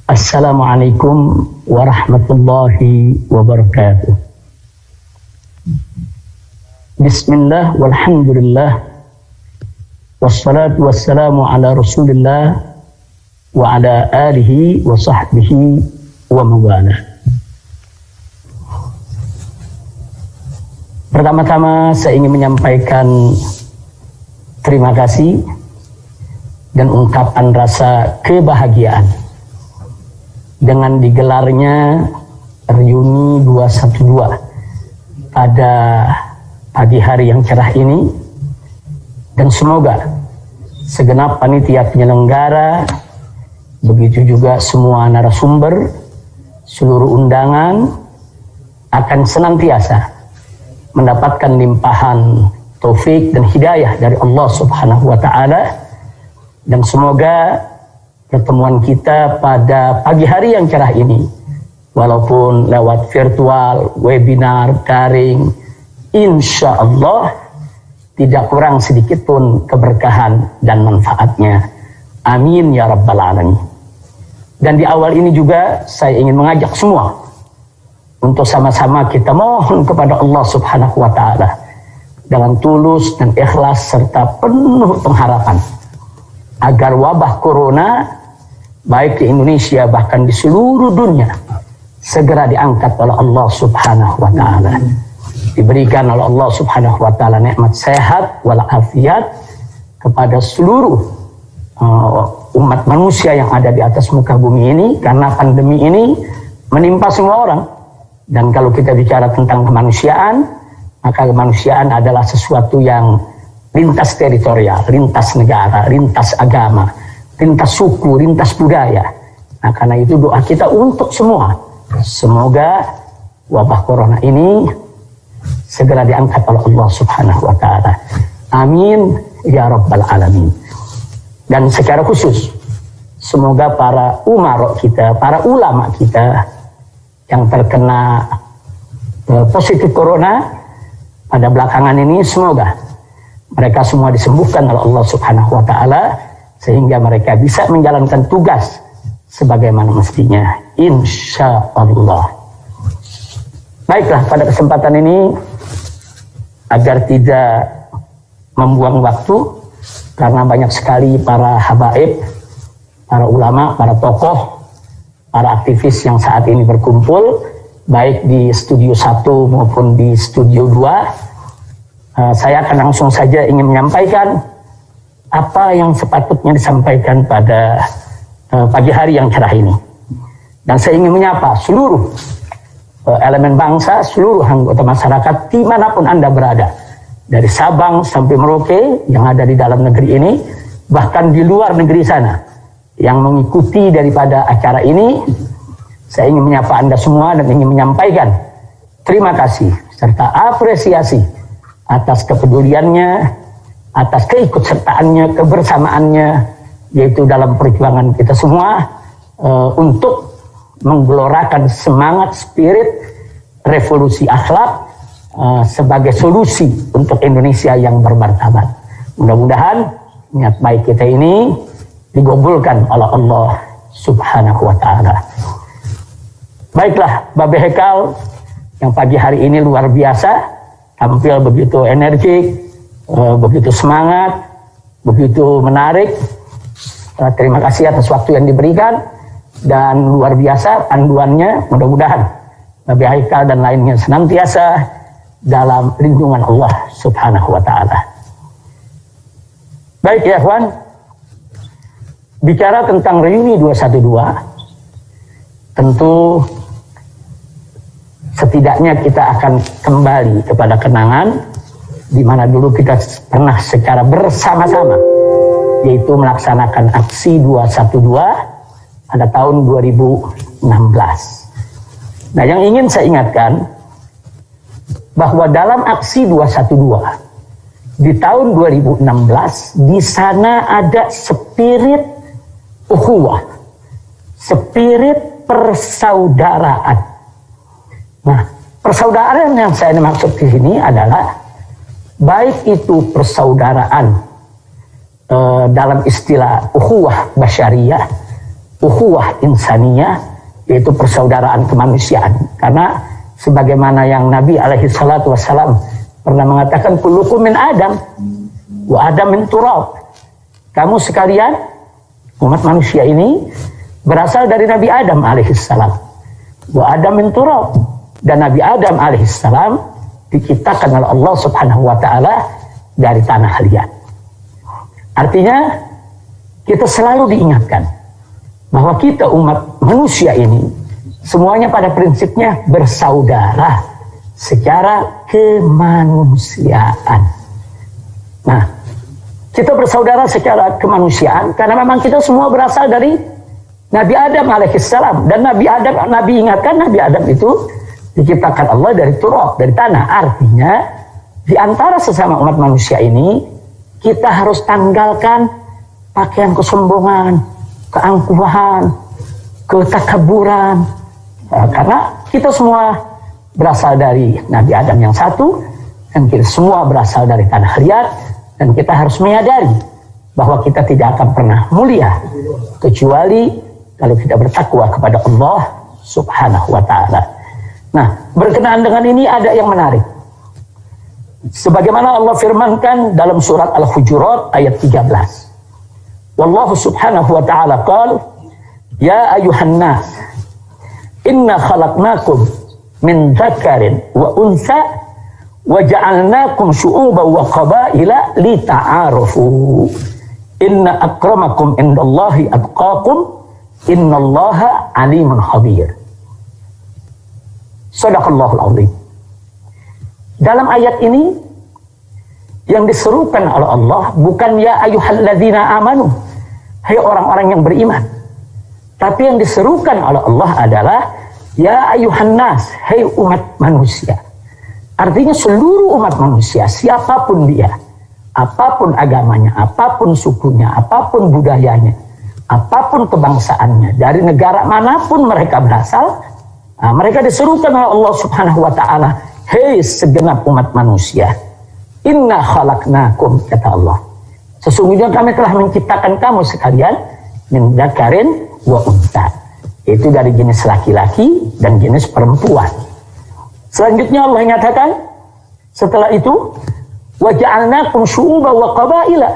Assalamualaikum warahmatullahi wabarakatuh. Bismillah walhamdulillah wassalatu wassalamu ala rasulillah wa ala alihi wa sahbihi wa mawala. Pertama-tama saya ingin menyampaikan terima kasih dan ungkapan rasa kebahagiaan dengan digelarnya reuni 212 pada pagi hari yang cerah ini, dan semoga segenap panitia penyelenggara, begitu juga semua narasumber, seluruh undangan akan senantiasa mendapatkan limpahan taufik dan hidayah dari Allah Subhanahu wa Ta'ala, dan semoga pertemuan kita pada pagi hari yang cerah ini, walaupun lewat virtual, webinar, daring, insya Allah tidak kurang sedikit pun keberkahan dan manfaatnya. Amin ya rabbal alamin. Dan di awal ini juga saya ingin mengajak semua untuk sama-sama kita mohon kepada Allah Subhanahu wa Ta'ala dengan tulus dan ikhlas serta penuh pengharapan agar wabah corona baik di Indonesia bahkan di seluruh dunia segera diangkat oleh Allah Subhanahu wa Ta'ala, diberikan oleh Allah Subhanahu wa Ta'ala nikmat sehat walafiat kepada seluruh umat manusia yang ada di atas muka bumi ini, karena pandemi ini menimpa semua orang. Dan kalau kita bicara tentang kemanusiaan, maka kemanusiaan adalah sesuatu yang lintas teritorial, lintas negara, lintas agama, lintas suku, lintas budaya. Nah, karena itu doa kita untuk semua, semoga wabah corona ini segera diangkat oleh Allah Subhanahu wa Ta'ala. Amin ya rabbal alamin. Dan secara khusus semoga para umara kita, para ulama kita yang terkena positif corona pada belakangan ini, semoga mereka semua disembuhkan oleh Allah Subhanahu wa Ta'ala sehingga mereka bisa menjalankan tugas sebagaimana mestinya, insya Allah. Baiklah, pada kesempatan ini agar tidak membuang waktu, karena banyak sekali para habaib, para ulama, para tokoh, para aktivis yang saat ini berkumpul baik di studio 1 maupun di studio 2, saya akan langsung saja ingin menyampaikan apa yang sepatutnya disampaikan pada pagi hari yang cerah ini. Dan saya ingin menyapa seluruh elemen bangsa, seluruh anggota masyarakat dimanapun Anda berada, dari Sabang sampai Merauke yang ada di dalam negeri ini, bahkan di luar negeri sana yang mengikuti daripada acara ini. Saya ingin menyapa Anda semua dan ingin menyampaikan terima kasih serta apresiasi atas kepeduliannya, atas keikutsertaannya, kebersamaannya, yaitu dalam perjuangan kita semua untuk menggelorakan semangat spirit revolusi akhlak sebagai solusi untuk Indonesia yang bermartabat. Mudah-mudahan niat baik kita ini digabulkan oleh Allah Subhanahu wa Ta'ala. Baiklah, Babe Hekal yang pagi hari ini luar biasa, tampil begitu energik, begitu semangat, begitu menarik. Terima kasih atas waktu yang diberikan, dan luar biasa panduannya. Mudah-mudahan Babe Hekal dan lainnya senantiasa dalam lindungan Allah Subhanahu wa Ta'ala. Baik ya kawan, bicara tentang reuni 212, tentu setidaknya kita akan kembali kepada kenangan di mana dulu kita pernah secara bersama-sama, yaitu melaksanakan aksi 212 pada tahun 2016. Nah, yang ingin saya ingatkan bahwa dalam aksi 212 di tahun 2016 di sana ada spirit ukhuwah, spirit persaudaraan. Nah, persaudaraan yang saya maksud di sini adalah baik itu persaudaraan dalam istilah ukhuwah basyariyah ukhuwah insaniyah, yaitu persaudaraan kemanusiaan. Karena sebagaimana yang Nabi alaihi salatu wassalam pernah mengatakan, kullukum min Adam wa Adam min turab. Kamu sekalian umat manusia ini berasal dari Nabi Adam alaihissalam, wa Adam min turab, dan Nabi Adam alaihissalam diciptakan oleh Allah subhanahu wa ta'ala dari tanah liat. Artinya kita selalu diingatkan bahwa kita umat manusia ini semuanya pada prinsipnya bersaudara secara kemanusiaan. Nah, kita bersaudara secara kemanusiaan karena memang kita semua berasal dari Nabi Adam alaihissalam. Dan Nabi ingatkan, Nabi Adam itu diciptakan Allah dari turab, dari tanah. Artinya di antara sesama umat manusia ini kita harus tanggalkan pakaian kesombongan, keangkuhan, ketakaburan. Karena kita semua berasal dari Nabi Adam yang satu, dan kita semua berasal dari tanah liat, dan kita harus menyadari bahwa kita tidak akan pernah mulia kecuali kalau kita bertakwa kepada Allah subhanahu wa ta'ala. Nah, berkenaan dengan ini ada yang menarik. Sebagaimana Allah firmankan dalam surat Al-Hujurat ayat 13. Wallahu subhanahu wa ta'ala qala, ya ayuhan nas, inna khalaqnakum min dzakarin wa untha wa ja'alnakum syu'uban wa qabaila lita'arafu. Inna akramakum indallahi atqakum, innallaha alimun khabir. Shadaqallahul azim. Dalam ayat ini yang diserukan oleh Allah bukan ya ayyuhalladzina amanu, hai orang-orang yang beriman. Tapi yang diserukan oleh Allah adalah ya ayyuhan nas, hai umat manusia. Artinya seluruh umat manusia, siapapun dia, apapun agamanya, apapun sukunya, apapun budayanya, apapun kebangsaannya, dari negara manapun mereka berasal, mereka diserukan oleh Allah subhanahu wa ta'ala, hei segenap umat manusia, inna khalaqnakum, kata Allah, sesungguhnya kami telah menciptakan kamu sekalian min dzakarin wa untha, itu dari jenis laki-laki dan jenis perempuan. Selanjutnya Allah nyatakan setelah itu, wa ja'alnakum syu'uban wa qabaila,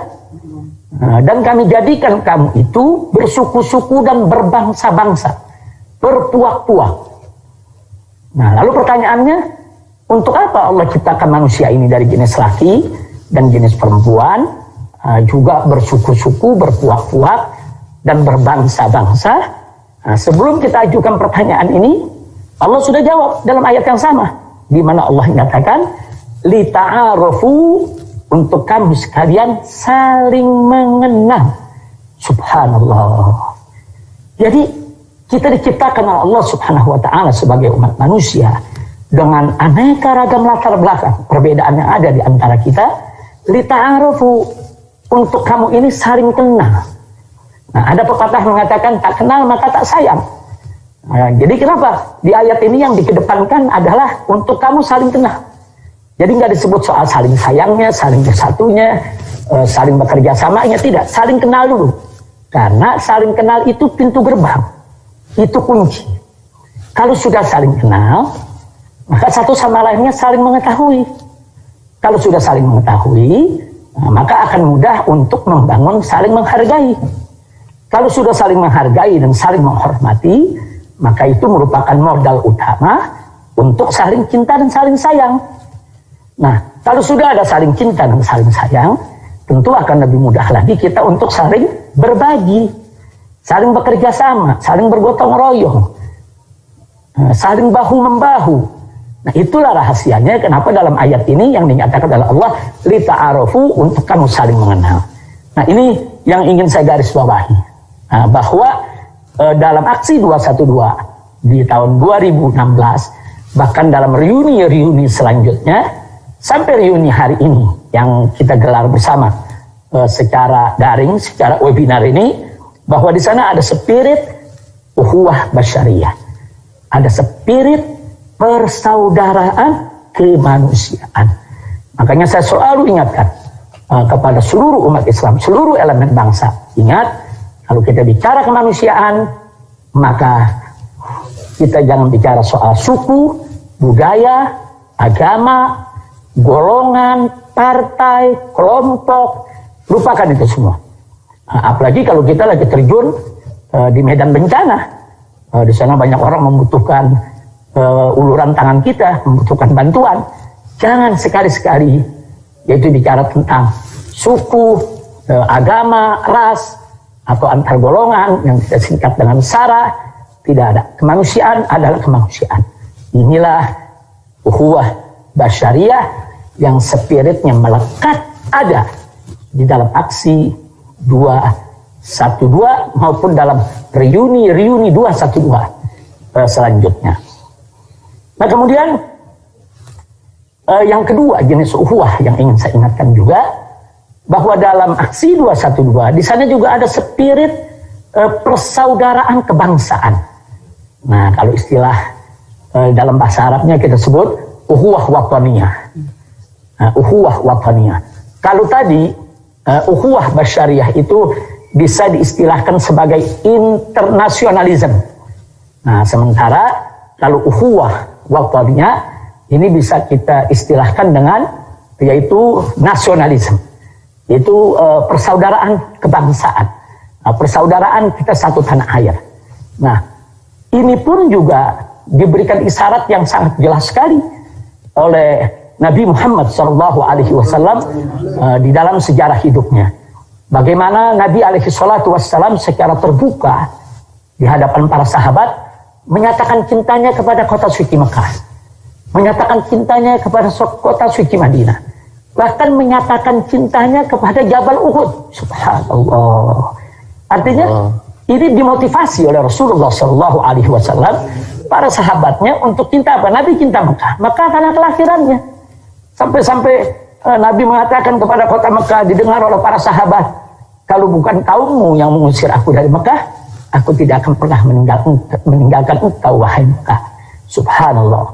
dan kami jadikan kamu itu bersuku-suku dan berbangsa-bangsa, berpuak-puak. Nah, lalu pertanyaannya, untuk apa Allah ciptakan manusia ini dari jenis laki dan jenis perempuan, juga bersuku-suku, berpuak-puak, dan berbangsa-bangsa? Nah, sebelum kita ajukan pertanyaan ini, Allah sudah jawab dalam ayat yang sama, di mana Allah nyatakan, lita'arafu, untuk kamu sekalian saling mengenal. Subhanallah. Jadi kita diciptakan oleh Allah subhanahu wa ta'ala sebagai umat manusia dengan aneka ragam latar belakang, perbedaan yang ada di antara kita. Lita'arafu, untuk kamu ini saling kenal. Nah, ada pepatah mengatakan tak kenal maka tak sayang. Nah, jadi kenapa di ayat ini yang dikedepankan adalah untuk kamu saling kenal. Jadi nggak disebut soal saling sayangnya, saling bersatunya, saling bekerja samanya, tidak. Saling kenal dulu. Karena saling kenal itu pintu gerbang, itu kunci. Kalau sudah saling kenal, maka satu sama lainnya saling mengetahui. Kalau sudah saling mengetahui, maka akan mudah untuk membangun saling menghargai. Kalau sudah saling menghargai dan saling menghormati, maka itu merupakan modal utama untuk saling cinta dan saling sayang. Nah, kalau sudah ada saling cinta dan saling sayang, tentu akan lebih mudah lagi kita untuk saling berbagi, saling bekerja sama, saling bergotong royong, saling bahu-membahu. Nah, itulah rahasianya kenapa dalam ayat ini yang dinyatakan oleh Allah, lita'arafu, untuk kamu saling mengenal. Nah, ini yang ingin saya garis bawahi. Nah, bahwa dalam aksi 212 di tahun 2016, bahkan dalam reuni-reuni selanjutnya, sampai reuni hari ini yang kita gelar bersama secara daring, secara webinar ini, bahwa di sana ada spirit ukhuwah basyariyah, ada spirit persaudaraan kemanusiaan. Makanya saya selalu ingatkan kepada seluruh umat Islam, seluruh elemen bangsa, ingat, Kalau kita bicara kemanusiaan, maka kita jangan bicara soal suku, budaya, agama, golongan, partai, kelompok, lupakan itu semua. Apalagi kalau kita lagi terjun di medan bencana, di sana banyak orang membutuhkan uluran tangan kita, membutuhkan bantuan. Jangan sekali-sekali yaitu bicara tentang suku, agama, ras, atau antar golongan yang kita singkat dengan SARA. Tidak ada. Kemanusiaan adalah kemanusiaan. Inilah ukhuwah basyariah yang spiritnya melekat ada di dalam aksi 212 maupun dalam reuni 212 selanjutnya. Nah, kemudian yang kedua jenis ukhuwah yang ingin saya ingatkan juga, bahwa dalam aksi 212 di sana juga ada spirit persaudaraan kebangsaan. Nah, kalau istilah dalam bahasa Arabnya kita sebut ukhuwah wataniyah. Ukhuwah wataniyah. Kalau tadi ukhuwah basyariah itu bisa diistilahkan sebagai internasionalisme. Nah, sementara kalau ukhuwah wataniyah ini bisa kita istilahkan dengan yaitu nasionalisme. Itu persaudaraan kebangsaan. Persaudaraan kita satu tanah air. Nah, ini pun juga diberikan isyarat yang sangat jelas sekali oleh Nabi Muhammad SAW di dalam sejarah hidupnya. Bagaimana Nabi SAW secara terbuka di hadapan para sahabat menyatakan cintanya kepada kota suci Mekah, menyatakan cintanya kepada kota suci Madinah, bahkan menyatakan cintanya kepada Jabal Uhud. Subhanallah. Artinya ini dimotivasi oleh Rasulullah SAW para sahabatnya untuk cinta apa? Nabi cinta Mekah, Mekah tanah kelahirannya. Sampai-sampai Nabi mengatakan kepada kota Mekah didengar oleh para sahabat, kalau bukan kaummu yang mengusir aku dari Mekah, aku tidak akan pernah meninggalkan engkau wahai Mekah. Subhanallah.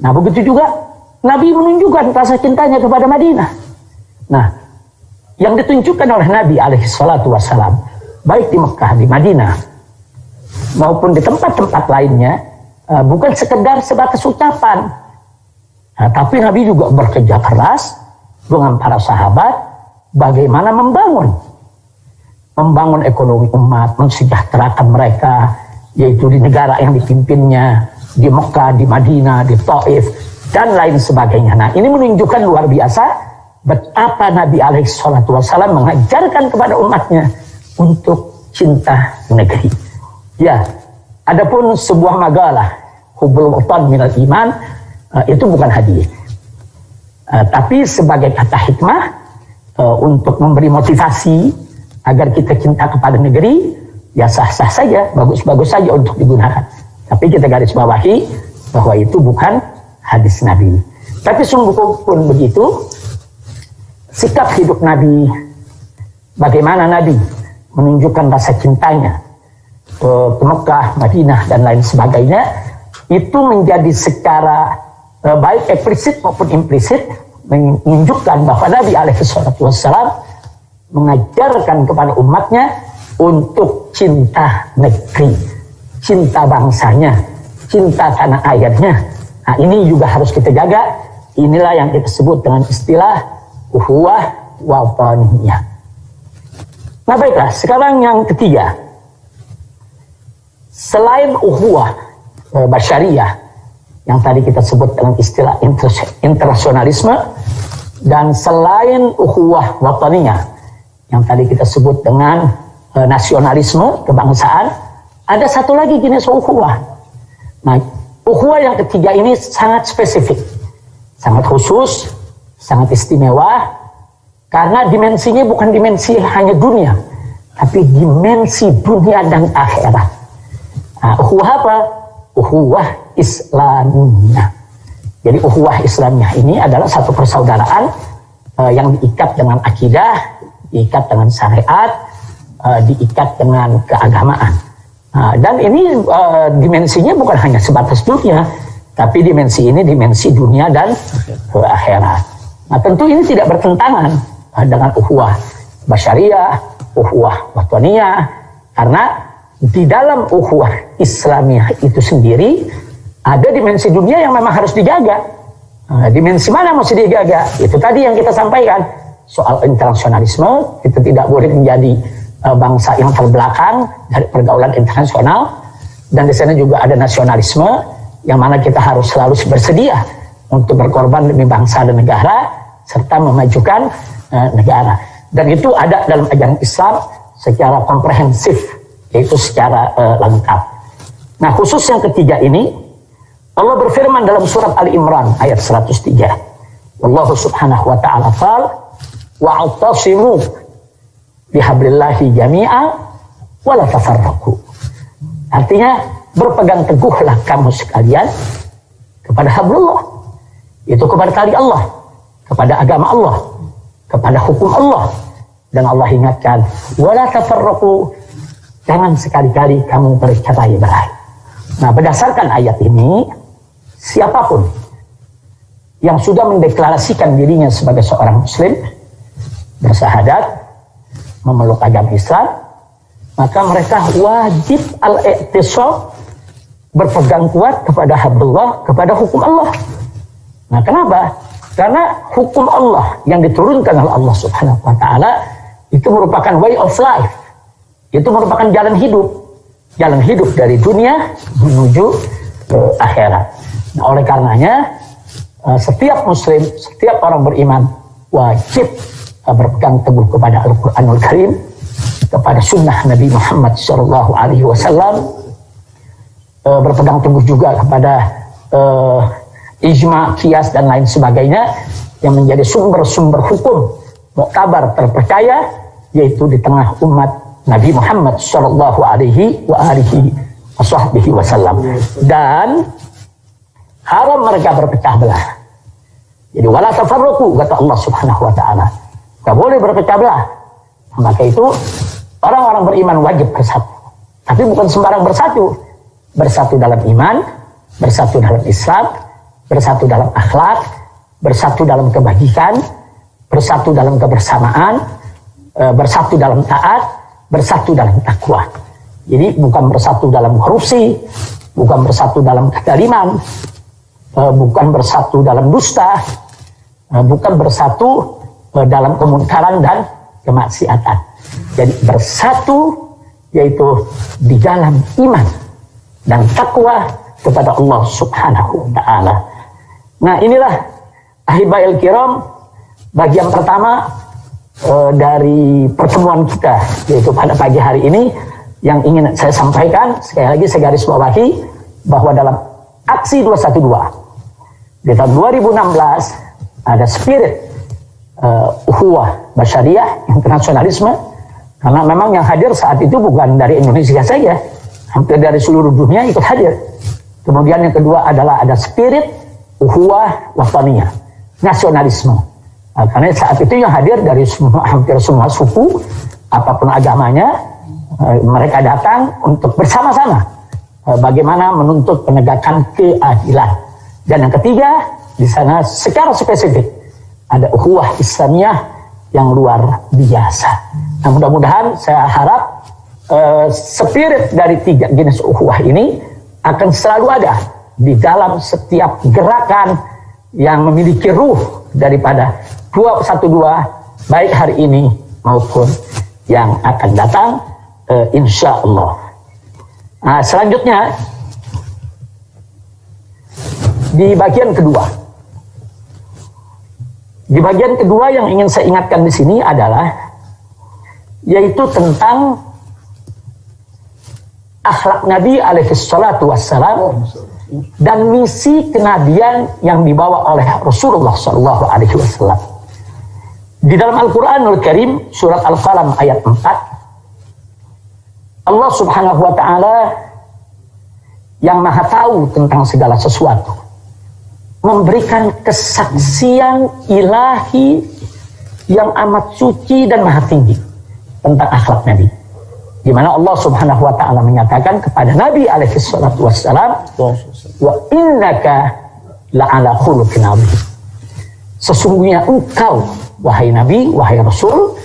Nah, begitu juga Nabi menunjukkan rasa cintanya kepada Madinah. Nah, yang ditunjukkan oleh Nabi SAW baik di Mekah, di Madinah, maupun di tempat-tempat lainnya, bukan sekedar sebatas ucapan. Nah, tapi Nabi juga bekerja keras dengan para sahabat bagaimana membangun ekonomi umat, mensejahterakan mereka, yaitu di negara yang dipimpinnya, di Mekah, di Madinah, di Taif, dan lain sebagainya. Nah, ini menunjukkan luar biasa betapa Nabi SAW mengajarkan kepada umatnya untuk cinta negeri. Ya, adapun sebuah makalah hubbul watan minal iman, itu bukan hadis, tapi sebagai kata hikmah untuk memberi motivasi agar kita cinta kepada negeri, ya sah-sah saja, bagus-bagus saja untuk digunakan. Tapi kita garis bawahi bahwa itu bukan hadis Nabi. Tapi sungguh pun begitu, sikap hidup Nabi, bagaimana Nabi menunjukkan rasa cintanya ke Mekah, Madinah, dan lain sebagainya, itu menjadi secara baik eksplisit maupun implisit menunjukkan bahwa Nabi SAW mengajarkan kepada umatnya untuk cinta negeri, cinta bangsanya, cinta tanah airnya. Nah, ini juga harus kita jaga. Inilah yang kita sebut dengan istilah ukhuwah wataniyah. Nah, baiklah, sekarang yang ketiga. Selain ukhuwah basyariah yang tadi kita sebut dengan istilah internasionalisme, dan selain ukhuwah wataniyah yang tadi kita sebut dengan nasionalisme, kebangsaan, ada satu lagi jenis ukhuwah. Nah, ukhuwah yang ketiga ini sangat spesifik, sangat khusus, sangat istimewa, karena dimensinya bukan dimensi hanya dunia, tapi dimensi dunia dan akhirat. Nah, ukhuwah apa? Ukhuwah Islamiyah. Jadi ukhuwah Islamiyah ini adalah satu persaudaraan yang diikat dengan akidah, diikat dengan syariat, diikat dengan keagamaan. Dan ini dimensinya bukan hanya sebatas dunia, tapi dimensi ini dimensi dunia dan akhirat. Nah, tentu ini tidak bertentangan dengan ukhuwah basyariah, ukhuwah wataniyah, Karena di dalam ukhuwah Islamiyah itu sendiri ada dimensi dunia yang memang harus dijaga. Dimensi mana mesti dijaga? Itu tadi yang kita sampaikan. Soal internasionalisme, kita tidak boleh menjadi bangsa yang terbelakang dari pergaulan internasional. Dan di sana juga ada nasionalisme, yang mana kita harus selalu bersedia untuk berkorban demi bangsa dan negara, serta memajukan negara. Dan itu ada dalam ajaran Islam secara komprehensif, yaitu secara lengkap. Nah, khusus yang ketiga ini, Allah berfirman dalam surat Ali Imran ayat 103. Allah subhanahu wa ta'ala qala wa'tasimu bihablillahi jami'a wa la tafarraqu. Artinya, berpegang teguhlah kamu sekalian kepada hablullah, itu kepada tali Allah, kepada agama Allah, kepada hukum Allah. Dan Allah ingatkan, wala tafarraqu, jangan sekali-kali kamu bercerai-berai. Nah, berdasarkan ayat ini, siapapun yang sudah mendeklarasikan dirinya sebagai seorang muslim, bersahadat, memeluk agama Islam, maka mereka wajib al-i'tisam, berpegang kuat kepada hablullah, kepada hukum Allah. Nah, kenapa? Karena hukum Allah yang diturunkan oleh Allah subhanahu wa ta'ala itu merupakan way of life. Itu merupakan jalan hidup. Jalan hidup dari dunia menuju ke akhirat. Nah, oleh karenanya, setiap muslim, setiap orang beriman wajib berpegang teguh kepada Al-Quranul Karim, kepada sunnah Nabi Muhammad SAW, berpegang teguh juga kepada ijma, qiyas, dan lain sebagainya yang menjadi sumber-sumber hukum muktabar terpercaya, yaitu di tengah umat Nabi Muhammad sallallahu alaihi wasallam. Dan haram mereka berpecah belah. Jadi wala tafarraqu, kata Allah subhanahu wa ta'ala, gak boleh berpecah belah. Maka itu orang-orang beriman wajib bersatu. Tapi bukan sembarang bersatu. Bersatu dalam iman, bersatu dalam Islam, bersatu dalam akhlak, bersatu dalam kebajikan, bersatu dalam kebersamaan, bersatu dalam taat, bersatu dalam takwa. Jadi bukan bersatu dalam korupsi, bukan bersatu dalam kezaliman, bukan bersatu dalam dusta, bukan bersatu dalam kemunkaran dan kemaksiatan. Jadi bersatu yaitu di dalam iman dan takwa kepada Allah subhanahu wa ta'ala. Nah, inilah ahibail kiram, bagian pertama dari pertemuan kita, yaitu pada pagi hari ini, yang ingin saya sampaikan. Sekali lagi saya garis bawahi bahwa dalam aksi 212 di tahun 2016 ada spirit ukhuwah basyariah, internasionalisme, karena memang yang hadir saat itu bukan dari Indonesia saja, hampir dari seluruh dunia ikut hadir. Kemudian yang kedua adalah ada spirit ukhuwah wataniyah, nasionalisme. Karena saat itu yang hadir dari hampir semua suku, apapun agamanya, mereka datang untuk bersama-sama bagaimana menuntut penegakan keadilan. Dan yang ketiga, di sana secara spesifik ada ukhuwah Islamiyah yang luar biasa. Nah, mudah-mudahan saya harap spirit dari tiga jenis ukhuwah ini akan selalu ada di dalam setiap gerakan yang memiliki ruh daripada 212, baik hari ini maupun yang akan datang, insya Allah. Nah, selanjutnya di bagian kedua. Di bagian kedua yang ingin saya ingatkan di sini adalah yaitu tentang akhlak Nabi alaihi salatu wassalam dan misi kenabian yang dibawa oleh Rasulullah sallallahu alaihi wasallam. Di dalam Al-Quranul Karim, surat Al-Qalam ayat 4, Allah subhanahu wa ta'ala yang maha tahu tentang segala sesuatu memberikan kesaksian ilahi yang amat suci dan maha tinggi tentang akhlak Nabi. Di mana Allah subhanahu wa ta'ala menyatakan kepada Nabi alaihi salatu wassalam, wa innaka la'ala khuluqin azim. Sesungguhnya engkau, wahai Nabi, wahai Rasul,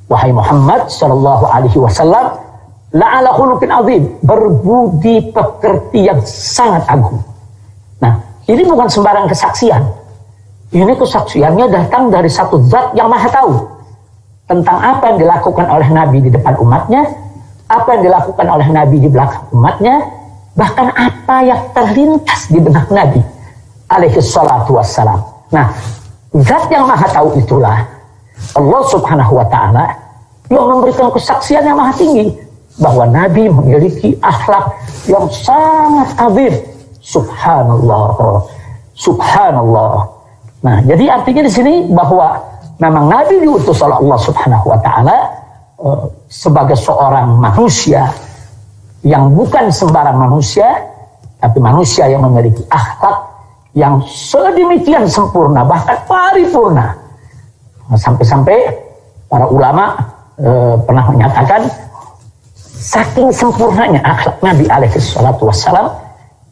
wahai Muhammad sallallahu alaihi wasallam, la'ala khuluqin azim, berbudi pekerti yang sangat agung. Nah, ini bukan sembarang kesaksian. Ini kesaksiannya datang dari satu zat yang maha tahu tentang apa yang dilakukan oleh Nabi di depan umatnya, apa yang dilakukan oleh Nabi di belakang umatnya, bahkan apa yang terlintas di benak Nabi alaihi salatu wassalam. Nah, zat yang maha tahu itulah Allah subhanahu wa ta'ala yang memberikan kesaksian yang maha tinggi bahwa Nabi memiliki akhlak yang sangat azim. Subhanallah, subhanallah. Nah, jadi artinya di sini bahwa memang Nabi diutus oleh Allah subhanahu wa ta'ala sebagai seorang manusia yang bukan sembarang manusia, tapi manusia yang memiliki akhlak yang sedemikian sempurna, bahkan paripurna. Sampai-sampai para ulama pernah menyatakan saking sempurnanya akhlak Nabi alaihi salatu wassalam,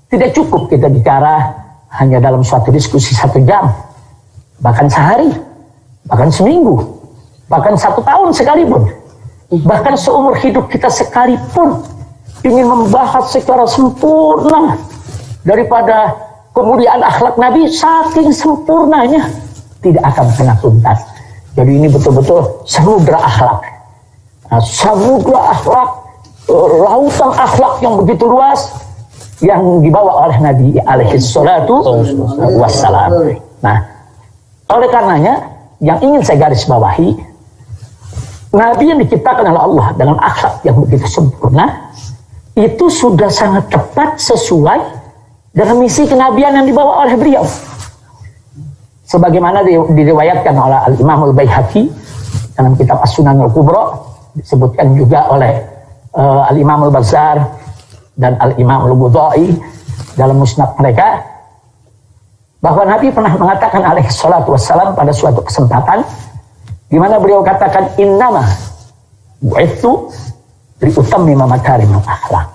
tidak cukup kita bicara hanya dalam suatu diskusi 1 jam, bahkan sehari, bahkan seminggu, bahkan 1 tahun sekalipun, bahkan seumur hidup kita sekalipun ingin membahas secara sempurna daripada kemuliaan akhlak Nabi, saking sempurnanya tidak akan pernah tuntas. Jadi ini betul-betul samudra akhlak, samudra akhlak, lautan akhlak yang begitu luas yang dibawa oleh Nabi alaihi salatu wassalam. Nah, oleh karenanya yang ingin saya garis bawahi, Nabi yang diciptakan oleh Allah dengan akhlak yang begitu sempurna itu sudah sangat tepat sesuai dengan misi kenabian yang dibawa oleh beliau. Sebagaimana diriwayatkan oleh Al-Imam Al-Baihaqi dalam kitab As-Sunan Al-Kubra, disebutkan juga oleh Al-Imam Al-Bazzar dan Al-Imam Al-Budai dalam musnad mereka, bahwa Nabi pernah mengatakan alaihi salatu wassalam pada suatu kesempatan di mana beliau katakan, innama bu'ithu liutammima makarimul akhlak.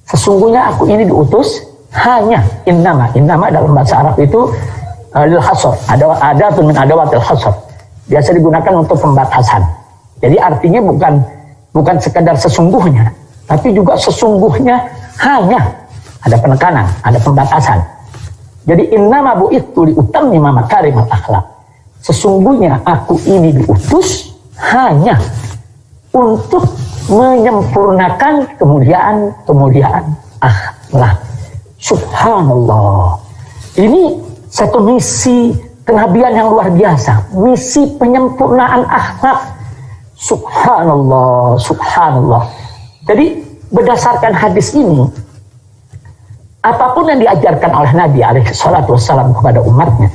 Sesungguhnya aku ini diutus hanya, innama dalam bahasa Arab itu lil hasr, ada min adawatil hasr, biasa digunakan untuk pembatasan. Jadi artinya bukan sekadar sesungguhnya, tapi juga sesungguhnya hanya, ada penekanan, ada pembatasan. Jadi innama bu'ithu liutammima makarimul akhlak, sesungguhnya aku ini diutus hanya untuk menyempurnakan kemuliaan akhlak. Subhanallah. Ini satu misi kenabian yang luar biasa, misi penyempurnaan akhlak. Subhanallah, subhanallah. Jadi berdasarkan hadis ini, apapun yang diajarkan oleh Nabi alaihi salatu wassalam kepada umatnya,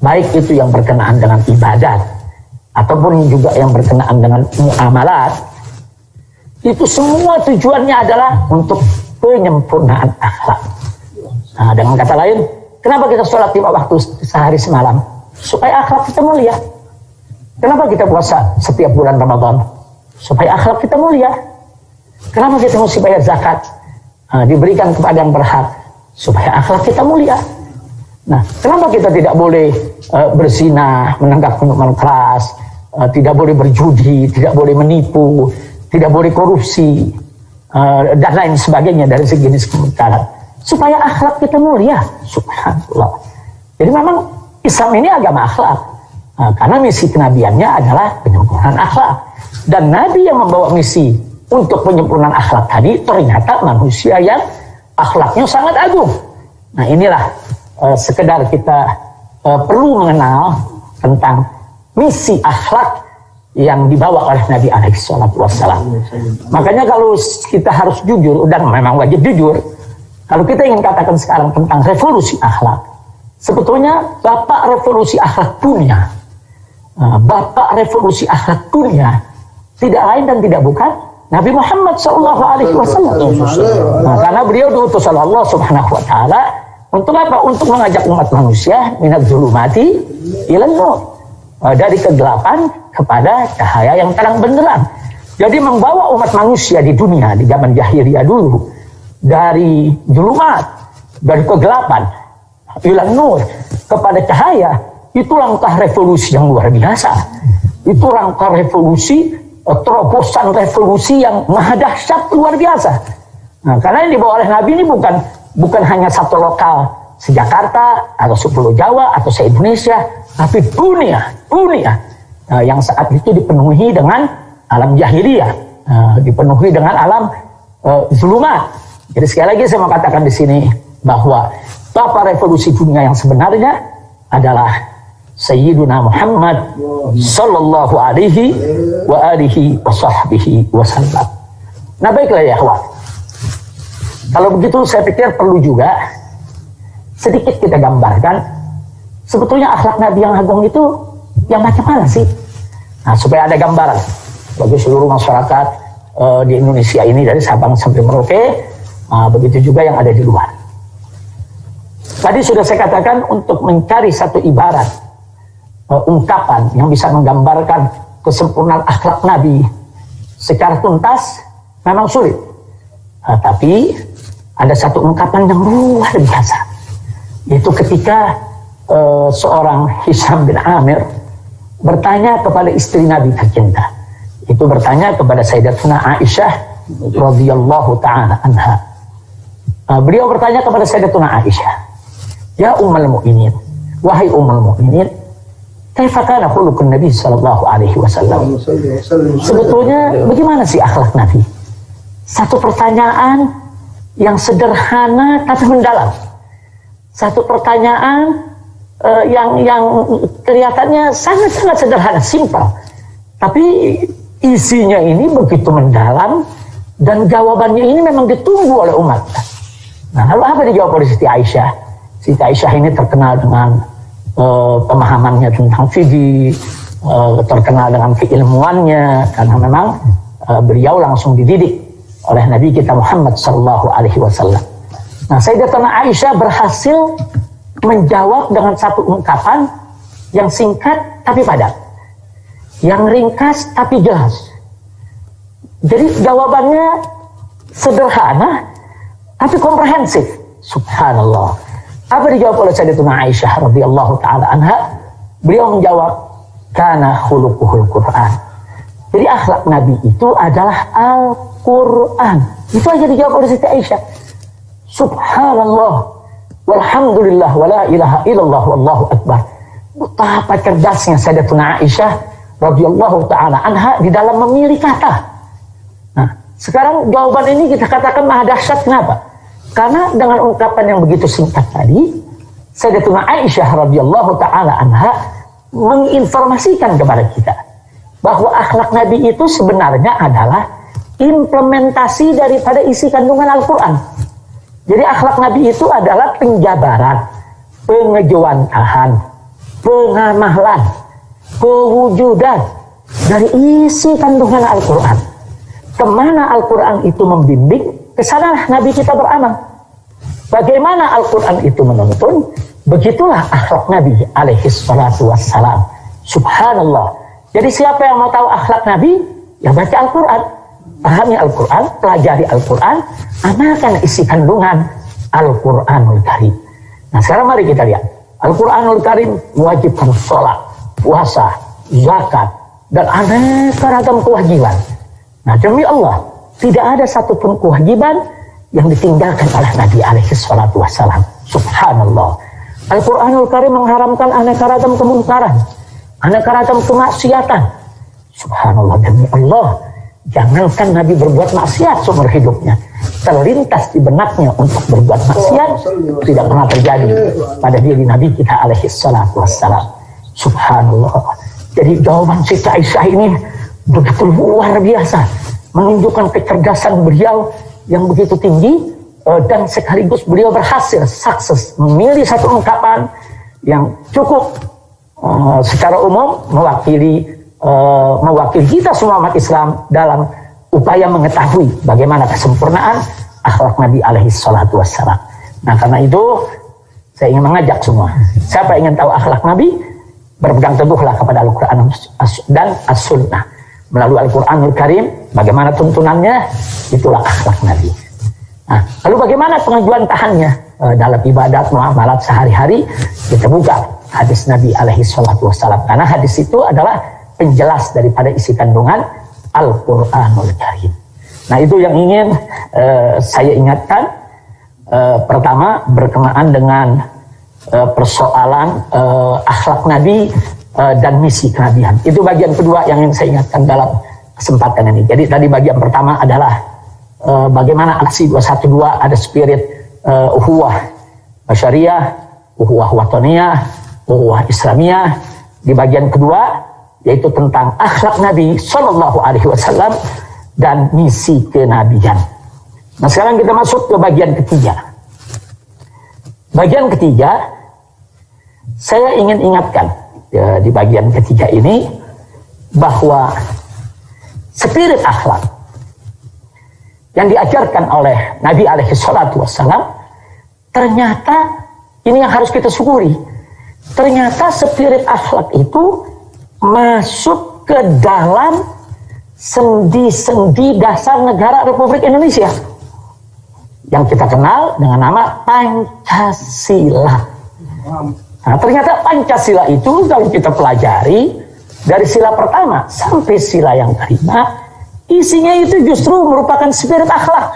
baik itu yang berkenaan dengan ibadat ataupun juga yang berkenaan dengan muamalat, itu semua tujuannya adalah untuk penyempurnaan akhlak. Nah, dengan kata lain, kenapa kita sholat 5 waktu sehari semalam? Supaya akhlak kita mulia. Kenapa kita puasa setiap bulan Ramadan? Supaya akhlak kita mulia. Kenapa kita mesti bayar zakat? Diberikan kepada yang berhak, supaya akhlak kita mulia. Nah, kenapa kita tidak boleh berzina, menenggak minuman keras, tidak boleh berjudi, tidak boleh menipu, tidak boleh korupsi, dan lain sebagainya dari sejenis kemungkaran? Supaya akhlak kita mulia. Subhanallah. Jadi memang Islam ini agama akhlak, karena misi kenabiannya adalah penyempurnaan akhlak. Dan Nabi yang membawa misi untuk penyempurnaan akhlak tadi ternyata manusia yang akhlaknya sangat agung. Nah, inilah sekedar kita perlu mengenal tentang misi akhlak yang dibawa oleh Nabi alaihi salatu wassalam. Makanya kalau kita harus jujur, dan memang wajib jujur, kalau kita ingin katakan sekarang tentang revolusi akhlak, sebetulnya bapak revolusi akhlak dunia, bapak revolusi akhlak dunia tidak lain dan tidak bukan Nabi Muhammad sallallahu alaihi wasallam. Karena beliau diutus oleh Allah Subhanahu wa taala untuk apa? Untuk mengajak umat manusia minadz zulumati ilan nur, dari kegelapan kepada cahaya yang terang benderang. Jadi membawa umat manusia di dunia di zaman jahiliyah dulu dari zulumat, dari kegelapan ilan nur kepada cahaya, itu langkah revolusi yang luar biasa. Itu langkah revolusi terobosan revolusi yang maha dahsyat luar biasa. Nah, karena yang dibawa oleh Nabi ini bukan hanya satu lokal se-Jakarta atau se-Pulau Jawa atau se-Indonesia, tapi dunia yang saat itu dipenuhi dengan alam jahiliyah, dipenuhi dengan alam zulumat. Jadi sekali lagi saya mau katakan di sini bahwa bapak revolusi dunia yang sebenarnya adalah Sayyiduna Muhammad sallallahu alaihi wa alihi wa sahbihi wasallam. Nah, baiklah ya kawan. Kalau begitu saya pikir perlu juga sedikit kita gambarkan sebetulnya akhlak Nabi yang agung itu yang macam mana sih? Nah, supaya ada gambaran bagi seluruh masyarakat di Indonesia ini dari Sabang sampai Merauke, begitu juga yang ada di luar. Tadi sudah saya katakan untuk mencari satu ibarat ungkapan yang bisa menggambarkan kesempurnaan akhlak Nabi secara tuntas memang sulit. Tapi ada satu ungkapan yang luar biasa, yaitu ketika seorang Hisham bin Amir bertanya kepada istri Nabi tercinta, itu bertanya kepada Sayyidatuna Aisyah radhiyallahu taala anha. Beliau bertanya kepada Sayyidatuna Aisyah, "Ya Ummul Mukminin, wahai Ummul Mukminin, kaifa kana khuluqun Nabi sallallahu alaihi wasallam?" Sebetulnya bagaimana sih akhlak Nabi? Satu pertanyaan yang sederhana tapi mendalam. Satu pertanyaan yang kelihatannya sangat-sangat sederhana, simpel. Tapi isinya ini begitu mendalam dan jawabannya ini memang ditunggu oleh umat. Nah, lalu apa dijawab oleh Siti Aisyah? Siti Aisyah ini terkenal dengan pemahamannya tentang fikih, terkenal dengan keilmuannya karena memang beliau langsung dididik oleh Nabi kita Muhammad sallallahu alaihi wasallam. Nah, Sayyidatuna Aisyah berhasil menjawab dengan satu ungkapan yang singkat tapi padat, yang ringkas tapi jelas. Jadi jawabannya sederhana tapi komprehensif. Subhanallah. Apa dijawab oleh Sayyidatuna Aisyah radhiyallahu taala anha? Beliau menjawab, kana khuluquhul Quran. Jadi akhlak Nabi itu adalah Al-Quran. Itu aja dijawab oleh Siti Aisyah. Subhanallah, walhamdulillah, wala ilaha illallah, wallahu akbar. Betapa cerdasnya Sayyidatuna Aisyah radhiyallahu taala anha di dalam memilih kata. Nah, sekarang jawaban ini kita katakan maha dahsyat. Kenapa? Karena dengan ungkapan yang begitu singkat tadi, Sayyidatuna Aisyah radhiyallahu taala anha menginformasikan kepada kita bahwa akhlak Nabi itu sebenarnya adalah implementasi daripada isi kandungan Al-Quran. Jadi akhlak Nabi itu adalah penjabaran, pengejawantahan, pengamalan, pewujudan dari isi kandungan Al-Quran. Kemana Al-Quran itu membimbing, kesanalah Nabi kita beramal. Bagaimana Al-Quran itu menuntun, begitulah akhlak Nabi alaihi salatu wassalam. Subhanallah. Jadi siapa yang mau tahu akhlak Nabi, ya baca Al-Quran. Pahami Al-Quran, pelajari Al-Quran, amalkan isi kandungan Al-Quranul Karim. Nah, sekarang mari kita lihat. Al-Quranul Karim mewajibkan sholat, puasa, zakat, dan aneka ragam kewajiban. Nah, demi Allah, tidak ada satupun kewajiban yang ditinggalkan oleh Nabi alaihi salatu wassalam. Subhanallah. Al-Quranul Karim mengharamkan aneka ragam kemungkaran, aneka ragam kemaksiatan. Subhanallah, demi Allah, jangankan Nabi berbuat maksiat seumur hidupnya, terlintas di benaknya untuk berbuat maksiat tidak pernah terjadi pada diri Nabi kita alaihi salatu wassalam. Subhanallah. Jadi jawaban Siti Aisyah ini begitu luar biasa, menunjukkan kecerdasan beliau yang begitu tinggi, dan sekaligus beliau berhasil sukses memilih satu ungkapan yang cukup secara umum mewakili kita semua umat Islam dalam upaya mengetahui bagaimana kesempurnaan akhlak Nabi alaihi salatu wassalam. Nah, karena itu saya ingin mengajak semua, siapa yang ingin tahu akhlak Nabi, berpegang teguhlah kepada Al-Quran dan As-Sunnah. Melalui Al-Quranul Karim, bagaimana tuntunannya, itulah akhlak Nabi. Nah, lalu bagaimana pengajuan tahannya dalam ibadat, muamalat sehari-hari? Kita buka hadis Nabi alaihi salatu wassalam, karena hadis itu adalah penjelas daripada isi kandungan Al-Quranul Karim. Nah, itu yang ingin saya ingatkan. Pertama, berkenaan dengan persoalan akhlak Nabi dan misi kenabian. Itu bagian kedua yang ingin saya ingatkan dalam kesempatan ini. Jadi tadi bagian pertama adalah bagaimana aksi 212 ada spirit uhuwah syariah, uhuwah wataniyah, uhuwah islamiyah. Di bagian kedua yaitu tentang akhlak Nabi Shallallahu Alaihi Wasallam dan misi kenabian. Nah, sekarang kita masuk ke bagian ketiga. Bagian ketiga, saya ingin ingatkan ya, di bagian ketiga ini bahwa spirit akhlak yang diajarkan oleh Nabi alaihi salatu wassalam, ternyata ini yang harus kita syukuri. Ternyata spirit akhlak itu masuk ke dalam sendi-sendi dasar negara Republik Indonesia yang kita kenal dengan nama Pancasila. Nah, ternyata Pancasila itu kalau kita pelajari dari sila pertama sampai sila yang kelima, isinya itu justru merupakan spirit akhlak.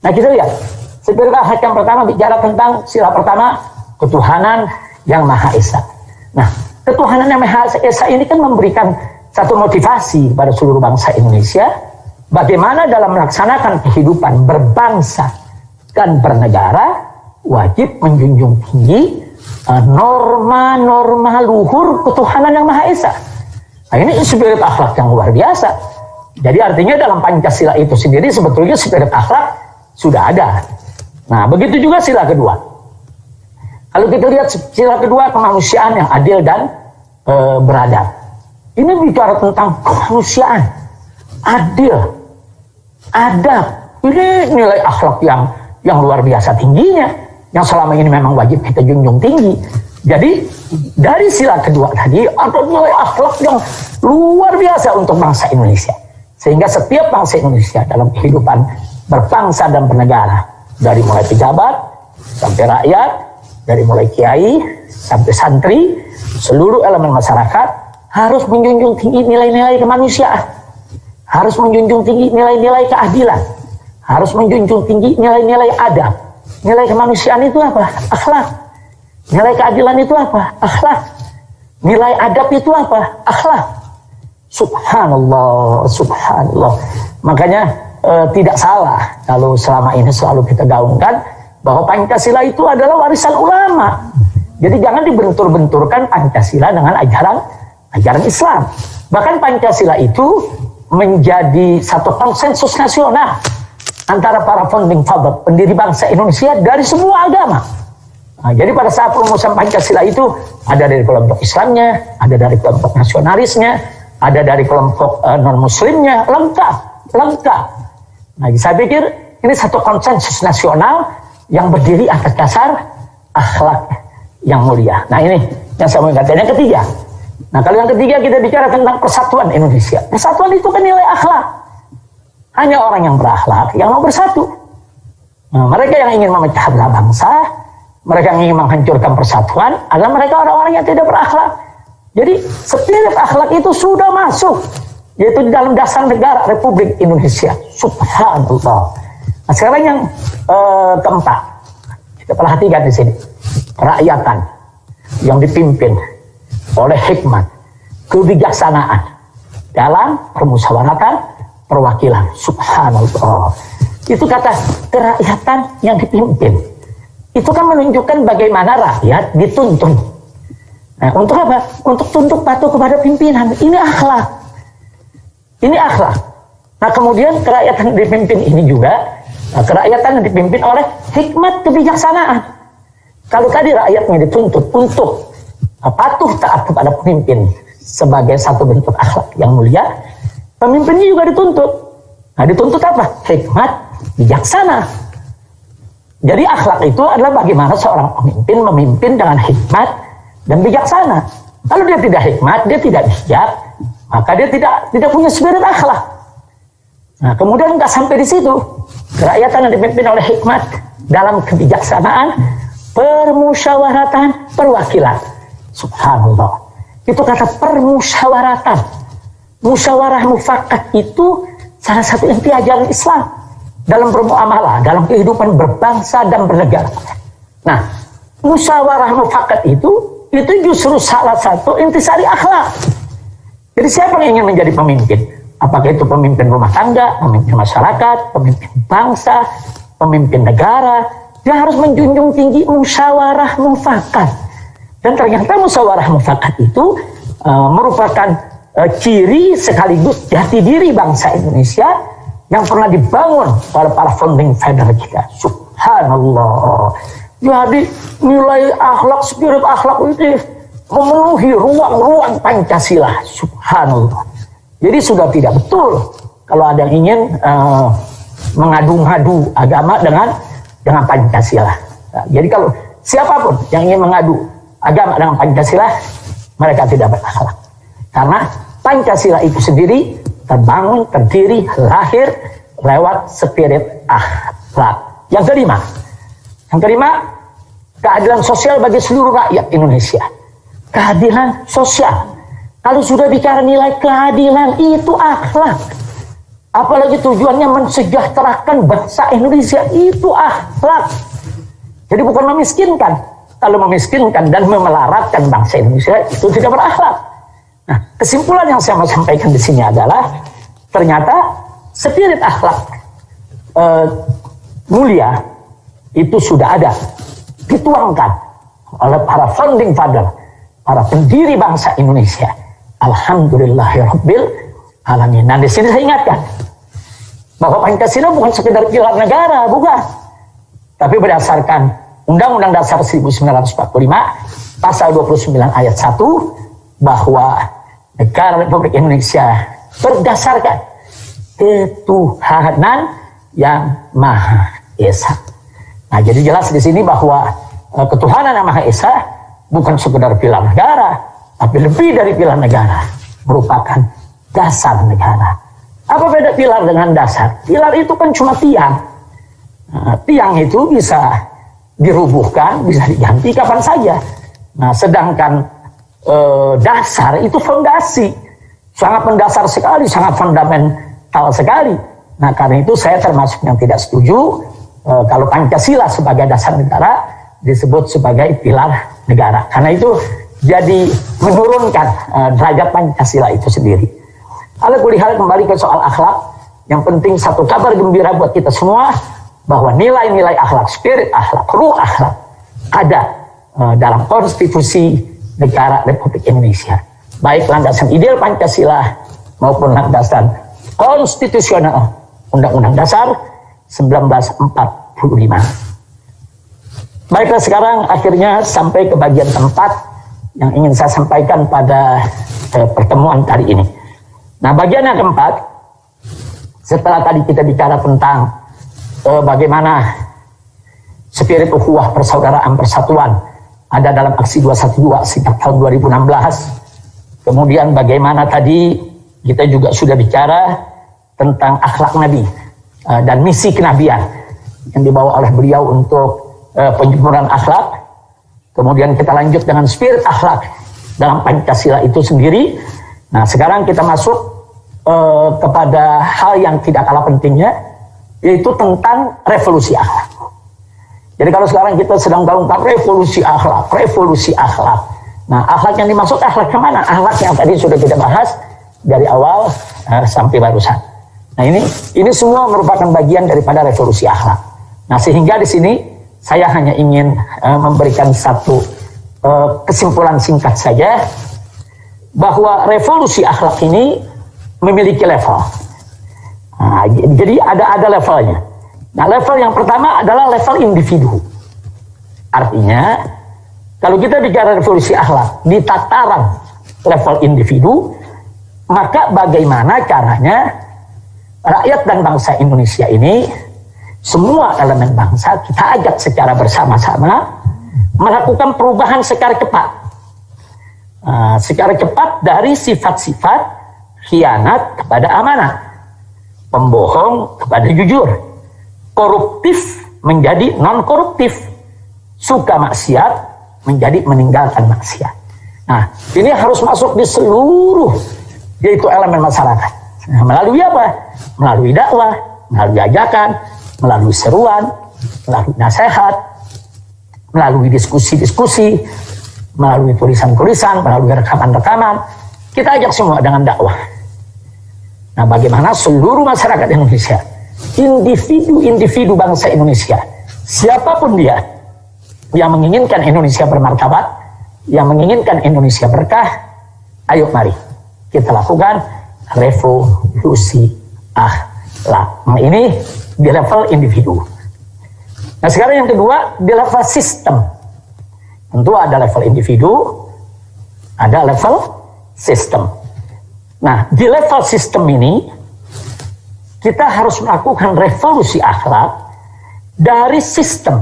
Nah, kita lihat spirit akhlak yang pertama bicara tentang sila pertama, ketuhanan yang Maha Esa. Nah, ketuhanan yang Maha Esa ini kan memberikan satu motivasi pada seluruh bangsa Indonesia bagaimana dalam melaksanakan kehidupan berbangsa dan bernegara wajib menjunjung tinggi norma-norma luhur ketuhanan yang Maha Esa. Nah, ini spirit akhlak yang luar biasa. Jadi artinya dalam Pancasila itu sendiri sebetulnya spirit akhlak sudah ada. Nah, begitu juga sila kedua. Kalau kita lihat sila kedua, kemanusiaan yang adil dan beradab. Ini bicara tentang kemanusiaan, adil, adab. Ini nilai akhlak yang luar biasa tingginya, yang selama ini memang wajib kita junjung tinggi. Jadi dari sila kedua tadi ada nilai akhlak yang luar biasa untuk bangsa Indonesia. Sehingga setiap bangsa Indonesia dalam kehidupan berbangsa dan bernegara, dari mulai pejabat sampai rakyat, dari mulai kiai sampai santri, seluruh elemen masyarakat harus menjunjung tinggi nilai-nilai kemanusiaan, harus menjunjung tinggi nilai-nilai keadilan, harus menjunjung tinggi nilai-nilai adab. Nilai kemanusiaan itu apa? Akhlak. Nilai keadilan itu apa? Akhlak. Nilai adab itu apa? Akhlak. Subhanallah, subhanallah. Makanya tidak salah kalau selama ini selalu kita gaungkan bahwa Pancasila itu adalah warisan ulama. Jadi jangan dibentur-benturkan Pancasila dengan ajaran Islam. Bahkan Pancasila itu menjadi satu konsensus nasional antara para founding father, pendiri bangsa Indonesia dari semua agama. Nah, jadi pada saat perumusan Pancasila itu ada dari kelompok Islamnya, ada dari kelompok nasionalisnya, ada dari kelompok non-muslimnya, lengkap. Nah, saya pikir ini satu konsensus nasional yang berdiri atas dasar akhlak yang mulia. Nah, ini yang saya mau katakan. Yang ketiga. Nah, kalau yang ketiga kita bicara tentang persatuan Indonesia. Persatuan itu kan nilai akhlak. Hanya orang yang berakhlak yang mau bersatu. Nah, mereka yang ingin memecah belah bangsa, mereka yang ingin menghancurkan persatuan adalah mereka orang-orang yang tidak berakhlak. Jadi spirit akhlak itu sudah masuk, yaitu di dalam dasar negara Republik Indonesia. Subhanallah. Nah, sekarang yang keempat, kita perhatikan di sini, kerakyatan yang dipimpin oleh hikmat, kebijaksanaan dalam permusyawaratan perwakilan. Subhanallah. Itu kata kerakyatan yang dipimpin. Itu kan menunjukkan bagaimana rakyat dituntun. Nah, untuk apa? Untuk tunduk patuh kepada pimpinan. Ini akhlak. Ini akhlak. Nah, kemudian kerakyatan dipimpin ini juga, kerakyatan yang dipimpin oleh hikmat kebijaksanaan. Kalau tadi rakyatnya dituntut untuk patuh taat kepada pemimpin sebagai satu bentuk akhlak yang mulia, pemimpinnya juga dituntut. Nah, dituntut apa? Hikmat bijaksana. Jadi akhlak itu adalah bagaimana seorang pemimpin memimpin dengan hikmat dan bijaksana. Kalau dia tidak hikmat, dia tidak bijak, maka dia tidak punya spirit akhlak. Nah, kemudian nggak sampai di situ. Kerakyatan yang dipimpin oleh hikmat dalam kebijaksanaan, permusyawaratan perwakilan. Subhanallah. Itu kata permusyawaratan. musyawarah mufakat itu salah satu inti ajaran Islam dalam bermuamalah, dalam kehidupan berbangsa dan bernegara. Nah, musyawarah mufakat itu justru salah satu intisari akhlak. Jadi siapa yang ingin menjadi pemimpin? Apakah itu pemimpin rumah tangga, pemimpin masyarakat, pemimpin bangsa, pemimpin negara, dia harus menjunjung tinggi musyawarah mufakat. Dan ternyata musyawarah mufakat itu merupakan ciri sekaligus jati diri bangsa Indonesia yang pernah dibangun oleh para founding father kita. Subhanallah. Jadi nilai akhlak, spirit akhlak itu memenuhi ruang-ruang Pancasila. Subhanallah. Jadi sudah tidak betul kalau ada yang ingin mengadu-ngadu agama dengan Pancasila. Nah, jadi kalau siapapun yang ingin mengadu agama dengan Pancasila, mereka tidak berakhlak. Karena Pancasila itu sendiri terbangun, terdiri, lahir lewat spirit akhlak. Yang kelima, keadilan sosial bagi seluruh rakyat Indonesia. Keadilan sosial. Kalau sudah bicara nilai keadilan, itu akhlak. Apalagi tujuannya mensejahterakan bangsa Indonesia, itu akhlak. Jadi bukan memiskinkan. Kalau memiskinkan dan memelaratkan bangsa Indonesia, itu tidak berakhlak. Nah, kesimpulan yang saya mau sampaikan di sini adalah ternyata spirit akhlak mulia itu sudah ada, dituangkan oleh para founding father, para pendiri bangsa Indonesia. Alhamdulillahirabbil alamin. Nah, di sini saya ingatkan bahwa Pancasila bukan sekedar pilar negara, bukan. Tapi berdasarkan Undang-Undang Dasar 1945 pasal 29 ayat 1 bahwa negara Republik Indonesia berdasarkan ketuhanan yang Maha Esa. Nah, jadi jelas di sini bahwa ketuhanan yang Maha Esa bukan sekedar pilar negara, tapi lebih dari pilar negara, merupakan dasar negara. Apa beda pilar dengan dasar? Pilar itu kan cuma tiang. Nah, tiang itu bisa dirubuhkan, bisa diganti kapan saja. Nah, sedangkan dasar itu fondasi, sangat mendasar sekali, sangat fundamental sekali. Nah, karena itu saya termasuk yang tidak setuju kalau Pancasila sebagai dasar negara disebut sebagai pilar negara. Karena itu jadi menurunkan derajat Pancasila itu sendiri. Alhamdulillah, kembali ke soal akhlak. Yang penting satu kabar gembira buat kita semua, bahwa nilai-nilai akhlak, spirit akhlak, ruh akhlak ada dalam konstitusi negara Republik Indonesia. Baik landasan ideal Pancasila maupun landasan konstitusional Undang-Undang Dasar 1945. Baiklah, sekarang akhirnya sampai ke bagian keempat yang ingin saya sampaikan pada pertemuan kali ini. Nah, bagian yang keempat, setelah tadi kita bicara tentang bagaimana spirit ukhuwah, persaudaraan, persatuan ada dalam aksi 212 sejak tahun 2016. Kemudian bagaimana tadi kita juga sudah bicara tentang akhlak Nabi dan misi kenabian yang dibawa oleh beliau untuk penyempurnaan akhlak. Kemudian kita lanjut dengan spirit akhlak dalam Pancasila itu sendiri. Nah, sekarang kita masuk kepada hal yang tidak kalah pentingnya, yaitu tentang revolusi akhlak. Jadi kalau sekarang kita sedang dalam revolusi akhlak. Nah, akhlak yang dimaksud akhlak kemana? Akhlak yang tadi sudah kita bahas dari awal sampai barusan. Nah, ini semua merupakan bagian daripada revolusi akhlak. Nah, sehingga di sini saya hanya ingin memberikan satu kesimpulan singkat saja, bahwa revolusi akhlak ini memiliki level. Nah, jadi ada levelnya. Nah, level yang pertama adalah level individu. Artinya, kalau kita bicara revolusi akhlak di tataran level individu, maka bagaimana caranya rakyat dan bangsa Indonesia ini, semua elemen bangsa, kita ajak secara bersama-sama melakukan perubahan secara cepat. Secara cepat dari sifat-sifat khianat kepada amanah, pembohong kepada jujur, koruptif menjadi non-koruptif, suka maksiat menjadi meninggalkan maksiat. Nah, ini harus masuk di seluruh yaitu elemen masyarakat. Nah, melalui apa? Melalui dakwah, melalui ajakan, melalui seruan, melalui nasihat, melalui diskusi-diskusi, melalui tulisan-tulisan, melalui rekaman-rekaman. Kita ajak semua dengan dakwah. Nah, bagaimana seluruh masyarakat Indonesia, individu-individu bangsa Indonesia, siapapun dia, yang menginginkan Indonesia bermartabat, yang menginginkan Indonesia berkah, ayo mari kita lakukan revolusi akhlak. Nah, ini di level individu. Nah, sekarang yang kedua di level sistem. Tentu ada level individu, ada level sistem. Nah, di level sistem ini kita harus melakukan revolusi akhlak dari sistem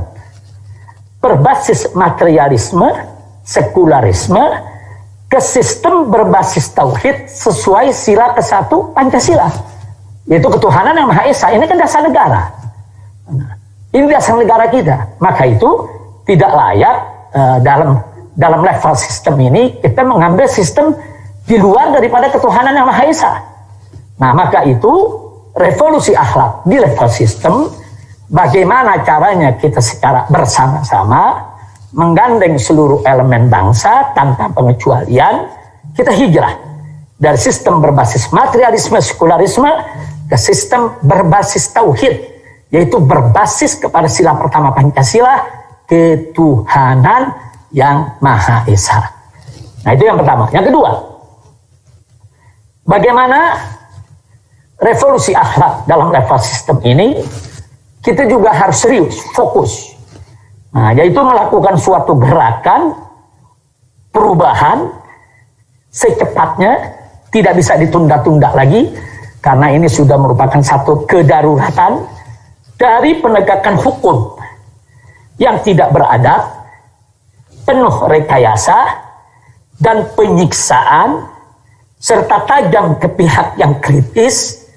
berbasis materialisme, sekularisme, ke sistem berbasis tauhid sesuai sila ke-1 Pancasila, yaitu ketuhanan yang Maha Esa. Ini kan dasar negara. Nah, ini dasar negara kita. Maka itu tidak layak dalam level sistem ini kita mengambil sistem di luar daripada ketuhanan yang Maha Esa. Nah, maka itu revolusi akhlak di level sistem. Bagaimana caranya kita secara bersama-sama menggandeng seluruh elemen bangsa tanpa pengecualian, kita hijrah dari sistem berbasis materialisme, sekularisme ke sistem berbasis tauhid, yaitu berbasis kepada sila pertama Pancasila, ketuhanan yang Maha Esa. Nah, itu yang pertama. Yang kedua, bagaimana revolusi akhlak dalam level sistem ini kita juga harus serius, fokus. Nah, yaitu melakukan suatu gerakan perubahan secepatnya, tidak bisa ditunda-tunda lagi, karena ini sudah merupakan satu kedaruratan dari penegakan hukum yang tidak beradab, penuh rekayasa dan penyiksaan, serta tajam ke pihak yang kritis,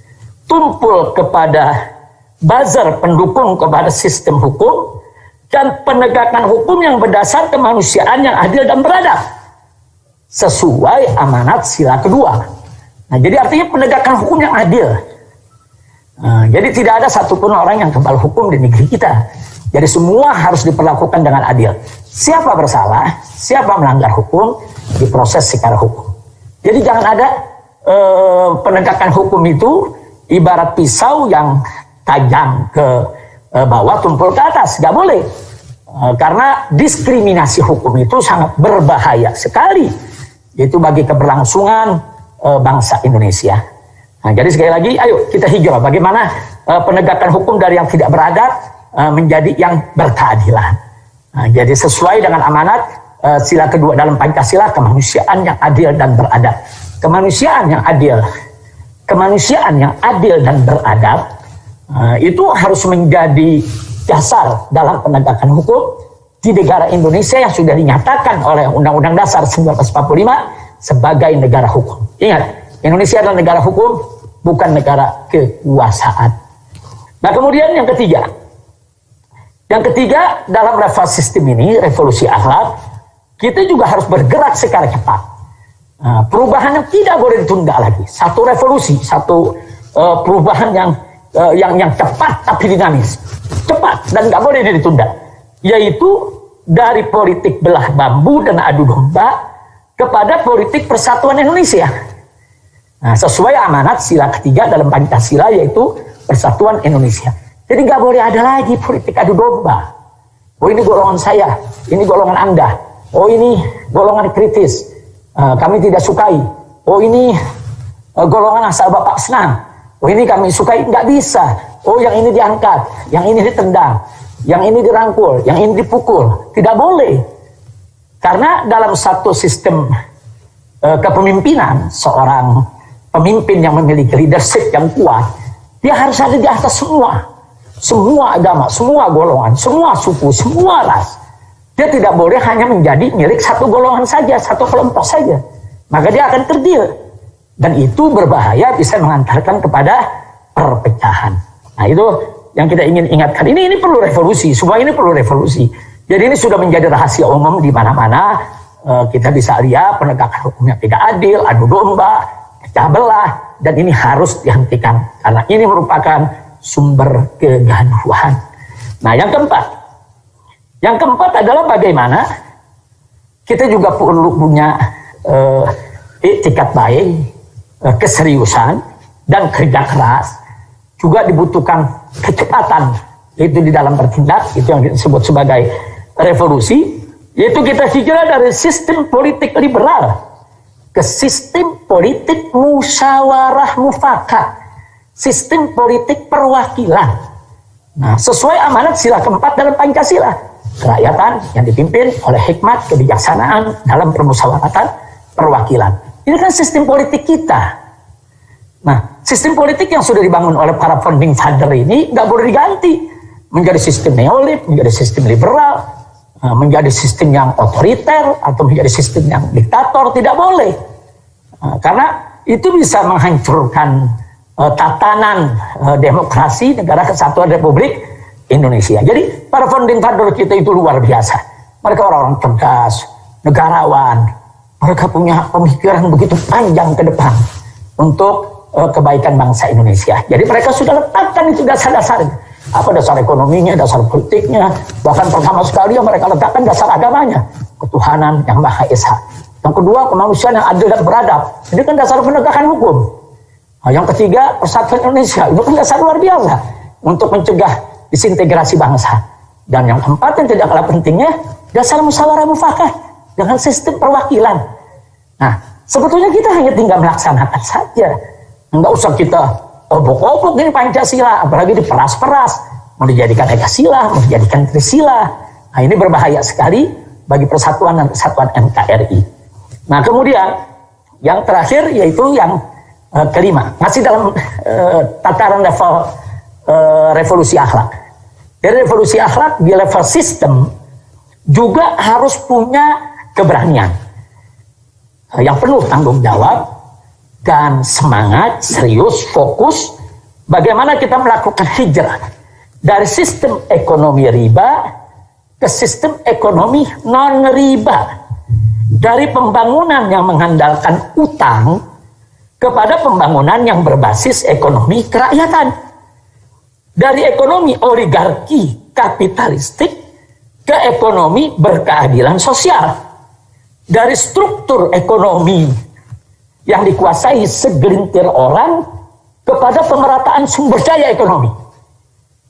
tumpul kepada buzzer pendukung kepada sistem hukum, dan penegakan hukum yang berdasar kemanusiaan yang adil dan beradab sesuai amanat sila kedua. Nah, jadi artinya penegakan hukum yang adil. Nah, jadi tidak ada satupun orang yang kebal hukum di negeri kita. Jadi semua harus diperlakukan dengan adil. Siapa bersalah, siapa melanggar hukum, diproses secara hukum. Jadi jangan ada penegakan hukum itu ibarat pisau yang tajam ke bawah, tumpul ke atas. Gak boleh. Karena diskriminasi hukum itu sangat berbahaya sekali. Yaitu bagi keberlangsungan bangsa Indonesia. Nah, jadi sekali lagi, ayo kita hijrah. Bagaimana penegakan hukum dari yang tidak beradab menjadi yang berkeadilan. Nah, jadi sesuai dengan amanat sila kedua dalam Pancasila, kemanusiaan yang adil dan beradab. Kemanusiaan yang adil. Kemanusiaan yang adil dan beradab itu harus menjadi dasar dalam penegakan hukum di negara Indonesia yang sudah dinyatakan oleh Undang-Undang Dasar 1945 sebagai negara hukum. Ingat, Indonesia adalah negara hukum, bukan negara kekuasaan. Nah, kemudian yang ketiga. Yang ketiga, dalam level sistem ini, revolusi akhlak, kita juga harus bergerak secara cepat. Nah, perubahan yang tidak boleh ditunda lagi. Satu revolusi, satu perubahan yang cepat tapi dinamis, cepat dan nggak boleh ditunda, yaitu dari politik belah bambu dan adu domba kepada politik persatuan Indonesia. Nah, sesuai amanat sila ketiga dalam Pancasila, yaitu persatuan Indonesia. Jadi nggak boleh ada lagi politik adu domba. Oh, ini golongan saya, ini golongan Anda. Oh, ini golongan kritis, kami tidak sukai. Oh, ini golongan asal Bapak senang. Oh, ini kami sukai. Nggak bisa. Oh, yang ini diangkat, yang ini ditendang, yang ini dirangkul, yang ini dipukul. Tidak boleh. Karena dalam satu sistem kepemimpinan, seorang pemimpin yang memiliki leadership yang kuat, dia harus ada di atas semua. Semua agama, semua golongan, semua suku, semua ras. Dia tidak boleh hanya menjadi milik satu golongan saja, satu kelompok saja. Maka dia akan terdil. Dan itu berbahaya, bisa mengantarkan kepada perpecahan. Nah, itu yang kita ingin ingatkan. Ini perlu revolusi, semua ini perlu revolusi. Jadi ini sudah menjadi rahasia umum di mana-mana. Kita bisa lihat penegakan hukum yang tidak adil, adu domba, pecah belah, dan ini harus dihentikan karena ini merupakan sumber kegaduhan. Nah, yang keempat adalah bagaimana kita juga perlu punya itikat baik, keseriusan dan kerja keras. Juga dibutuhkan kecepatan, itu di dalam bertindak, itu yang disebut sebagai revolusi, yaitu kita hijrah dari sistem politik liberal ke sistem politik musyawarah mufakat, sistem politik perwakilan. Nah, sesuai amanat sila keempat dalam Pancasila, kerakyatan yang dipimpin oleh hikmat kebijaksanaan dalam permusyawaratan perwakilan. Ini kan sistem politik kita. Nah, sistem politik yang sudah dibangun oleh para founding father ini nggak boleh diganti menjadi sistem neolib, menjadi sistem liberal, menjadi sistem yang otoriter atau menjadi sistem yang diktator. Tidak boleh, karena itu bisa menghancurkan tatanan demokrasi Negara Kesatuan Republik Indonesia. Jadi para founding father kita itu luar biasa. Mereka orang-orang cerdas, negarawan. Mereka punya pemikiran begitu panjang ke depan untuk kebaikan bangsa Indonesia. Jadi mereka sudah letakkan itu dasar-dasarnya. Apa dasar ekonominya, dasar politiknya, bahkan pertama sekali yang mereka letakkan dasar agamanya, ketuhanan yang Maha Esa. Yang kedua, kemanusiaan yang adil dan beradab. Ini kan dasar penegakan hukum. Nah, yang ketiga, persatuan Indonesia. Itu kan dasar luar biasa untuk mencegah disintegrasi bangsa. Dan yang keempat yang tidak kalah pentingnya, dasar musyawarah mufakat dengan sistem perwakilan. Nah, sebetulnya kita hanya tinggal melaksanakan saja. Enggak usah kita obok-obok ini Pancasila, apalagi diperas-peras, mau dijadikan Ekasila, mau dijadikan Trisila. Nah, ini berbahaya sekali bagi persatuan dan kesatuan NKRI. Nah, kemudian yang terakhir yaitu yang kelima, masih dalam tataran level revolusi akhlak. Dari revolusi akhlak di level sistem juga harus punya keberanian yang penuh tanggung jawab dan semangat, serius, fokus bagaimana kita melakukan hijrah dari sistem ekonomi riba ke sistem ekonomi non riba, dari pembangunan yang mengandalkan utang kepada pembangunan yang berbasis ekonomi kerakyatan, dari ekonomi oligarki kapitalistik ke ekonomi berkeadilan sosial, dari struktur ekonomi yang dikuasai segelintir orang kepada pemerataan sumber daya ekonomi.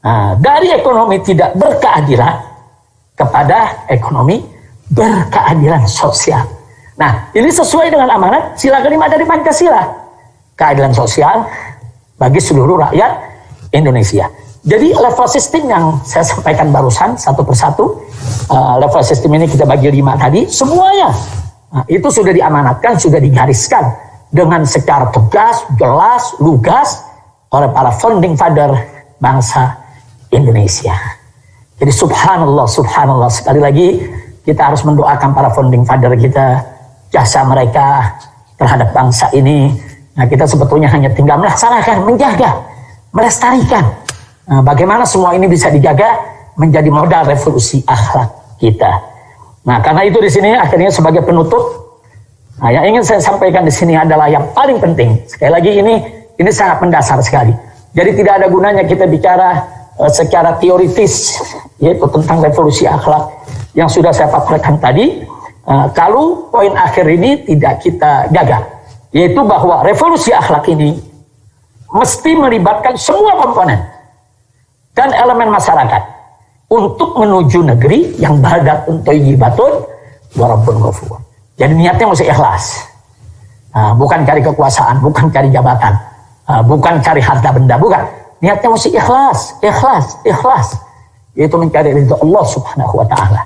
Nah, dari ekonomi tidak berkeadilan kepada ekonomi berkeadilan sosial. Nah, ini sesuai dengan amanat sila kelima dari Pancasila. Keadilan sosial bagi seluruh rakyat Indonesia. Jadi level sistem yang saya sampaikan barusan satu persatu, level sistem ini kita bagi 5 tadi, semuanya nah, itu sudah diamanatkan, sudah digariskan dengan secara tegas, jelas, lugas oleh para founding father bangsa Indonesia. Jadi subhanallah, subhanallah, sekali lagi kita harus mendoakan para founding father kita, jasa mereka terhadap bangsa ini. Nah, kita sebetulnya hanya tinggal melaksanakan, menjaga, melestarikan. Nah, bagaimana semua ini bisa dijaga menjadi modal revolusi akhlak kita. Nah, karena itu di sini akhirnya sebagai penutup, nah, yang ingin saya sampaikan di sini adalah yang paling penting. Sekali lagi ini sangat mendasar sekali. Jadi tidak ada gunanya kita bicara secara teoritis, yaitu tentang revolusi akhlak yang sudah saya paparkan tadi, kalau poin akhir ini tidak kita jaga, yaitu bahwa revolusi akhlak ini mesti melibatkan semua komponen dan elemen masyarakat untuk menuju negeri yang baldatun thayyibatun wa rabbun ghafur. Jadi niatnya mesti ikhlas. Bukan cari kekuasaan, bukan cari jabatan, bukan cari harta benda, bukan. Niatnya mesti ikhlas, ikhlas, ikhlas. Yaitu mencari ridho Allah Subhanahu wa taala.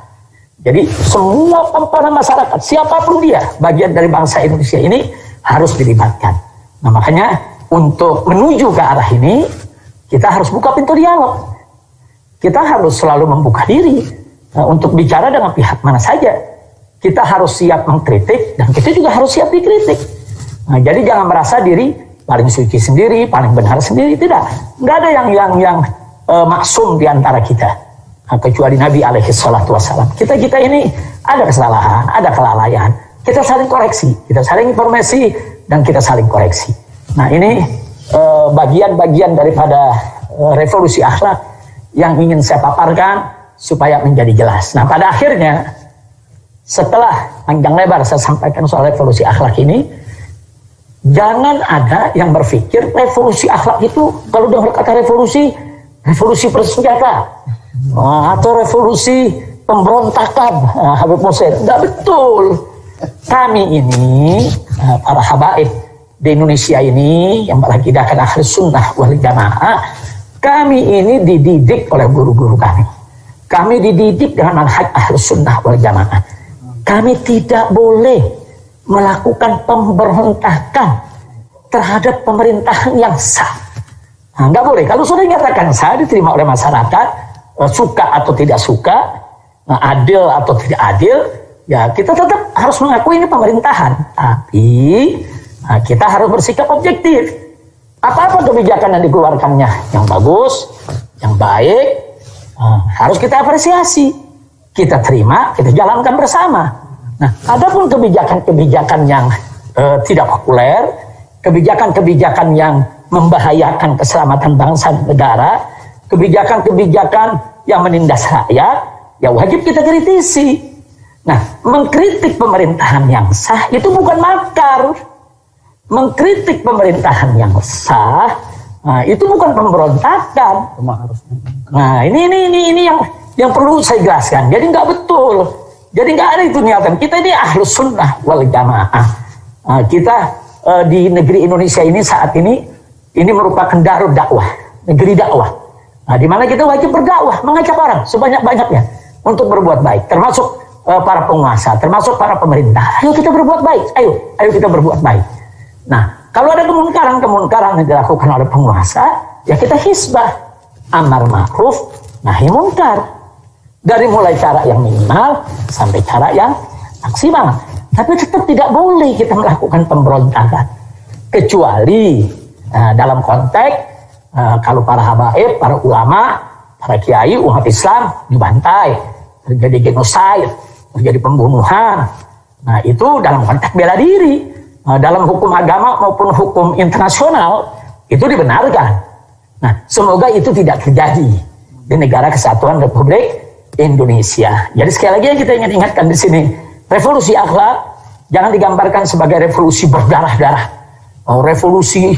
Jadi semua komponen masyarakat, siapapun dia, bagian dari bangsa Indonesia ini harus dilibatkan. Nah, makanya untuk menuju ke arah ini kita harus buka pintu dialog. Kita harus selalu membuka diri untuk bicara dengan pihak mana saja. Kita harus siap mengkritik dan kita juga harus siap dikritik. Nah, jadi jangan merasa diri paling suci sendiri, paling benar sendiri, tidak. Nggak ada yang maksum di antara kita. Nah, kecuali Nabi alaihi salatu wassalam. Kita ini ada kesalahan, ada kelalaian. Kita saling koreksi, kita saling informasi dan kita saling koreksi. Nah ini bagian-bagian daripada revolusi akhlak yang ingin saya paparkan supaya menjadi jelas. Nah pada akhirnya setelah panjang lebar saya sampaikan soal revolusi akhlak ini, jangan ada yang berpikir revolusi akhlak itu kalau dengar kata revolusi bersenjata atau revolusi pemberontakan. Habib Musa, tidak betul. Kami ini para habaib di Indonesia ini yang berakidahkan Ahlus Sunnah wal Jamaah, kami ini dididik oleh guru-guru kami. Kami dididik dengan manhaj Ahlus Sunnah wal Jamaah. Kami tidak boleh melakukan pemberontakan terhadap pemerintahan yang sah. Nah, nggak boleh. Kalau sudah dinyatakan sah, diterima oleh masyarakat, suka atau tidak suka, adil atau tidak adil, ya kita tetap harus mengakui ini pemerintahan. Tapi kita harus bersikap objektif. Apa-apa kebijakan yang dikeluarkannya yang bagus, yang baik, harus kita apresiasi. Kita terima, kita jalankan bersama. Nah, adapun kebijakan-kebijakan yang tidak populer, kebijakan-kebijakan yang membahayakan keselamatan bangsa dan negara, kebijakan-kebijakan yang menindas rakyat, ya wajib kita kritisi. Nah, mengkritik pemerintahan yang sah itu bukan makar. Mengkritik pemerintahan yang sah, itu bukan pemberontakan. Nah, ini yang perlu saya jelaskan. Jadi nggak betul. Jadi nggak ada itu niatan. Kita ini Ahlus Sunnah wal Jamaah. Kita di negeri Indonesia ini saat ini merupakan darul dakwah, negeri dakwah. Nah, di mana kita wajib berdakwah, mengajak orang sebanyak-banyaknya untuk berbuat baik, termasuk para penguasa, termasuk para pemerintah. Ayo kita berbuat baik. Ayo kita berbuat baik. Nah, kalau ada kemungkaran yang dilakukan oleh penguasa, ya kita hisbah, amar ma'ruf, nahi munkar. Dari mulai cara yang minimal sampai cara yang maksimal. Tapi tetap tidak boleh kita melakukan pemberontakan. Kecuali dalam konteks kalau para habaib, para ulama, para kiai, umat Islam dibantai, terjadi genosid, terjadi pembunuhan. Nah itu dalam konteks bela diri. Dalam hukum agama maupun hukum internasional itu dibenarkan. Nah semoga itu tidak terjadi di negara kesatuan Republik Indonesia. Jadi sekali lagi yang kita ingin ingatkan di sini, revolusi akhlak jangan digambarkan sebagai revolusi berdarah-darah, revolusi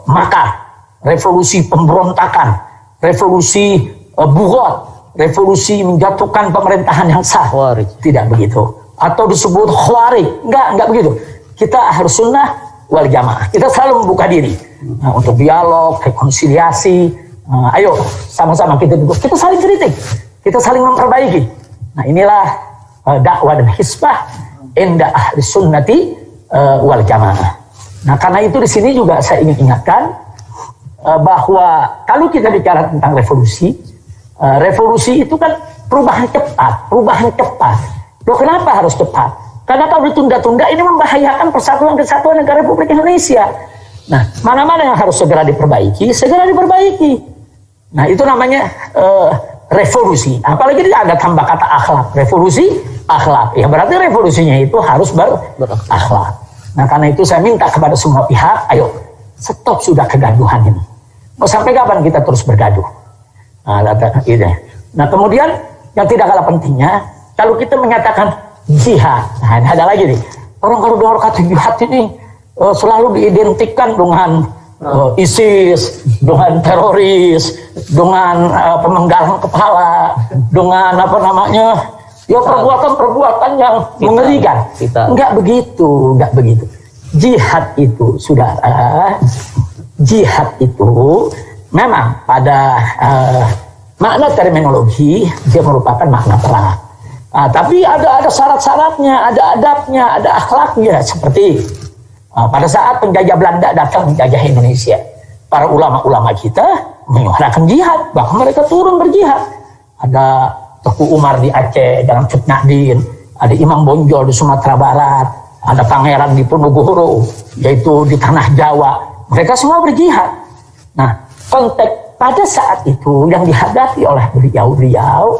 makar, revolusi pemberontakan, revolusi bugot, revolusi menjatuhkan pemerintahan yang sah. Tidak begitu. Atau disebut khawarij. Enggak begitu. Kita harus sunnah wal jamaah. Kita selalu membuka diri untuk dialog, rekonsiliasi. Ayo sama-sama kita duduk, kita saling kritik, kita saling memperbaiki. Nah inilah dakwah dan hisbah inda ahli sunnati wal jamaah. Nah karena itu di sini juga saya ingin ingatkan bahwa kalau kita bicara tentang revolusi, revolusi itu kan perubahan cepat. Loh kenapa harus cepat? Karena kalau ditunda-tunda ini membahayakan persatuan kesatuan negara Republik Indonesia. Nah mana-mana yang harus segera diperbaiki. Nah itu namanya revolusi. Apalagi tidak ada tambah kata akhlak. Revolusi akhlak. Ya berarti revolusinya itu harus berakhlak. Nah karena itu saya minta kepada semua pihak, ayo stop sudah kegaduhan ini. Mau sampai kapan kita terus bergaduh? Nah kemudian yang tidak kalah pentingnya, kalau kita menyatakan jihad, nah ada lagi nih. Orang kalau dengar kata jihad ini selalu diidentikan dengan ISIS, dengan teroris, dengan pemenggalan kepala, dengan ya perbuatan-perbuatan yang mengerikan. Enggak begitu. Jihad itu jihad itu memang pada makna terminologi dia merupakan makna perang. Tapi ada syarat-syaratnya, ada adabnya, ada akhlaknya seperti pada saat penjajah Belanda datang menjajah Indonesia, para ulama-ulama kita menyuarakan jihad, bahkan mereka turun berjihad. Ada Teguh Umar di Aceh dalam Cut Na'din, ada Imam Bonjol di Sumatera Barat, ada Pangeran di Ponorogo, yaitu di tanah Jawa. Mereka semua berjihad. Nah, konteks pada saat itu yang dihadapi oleh beliau-beliau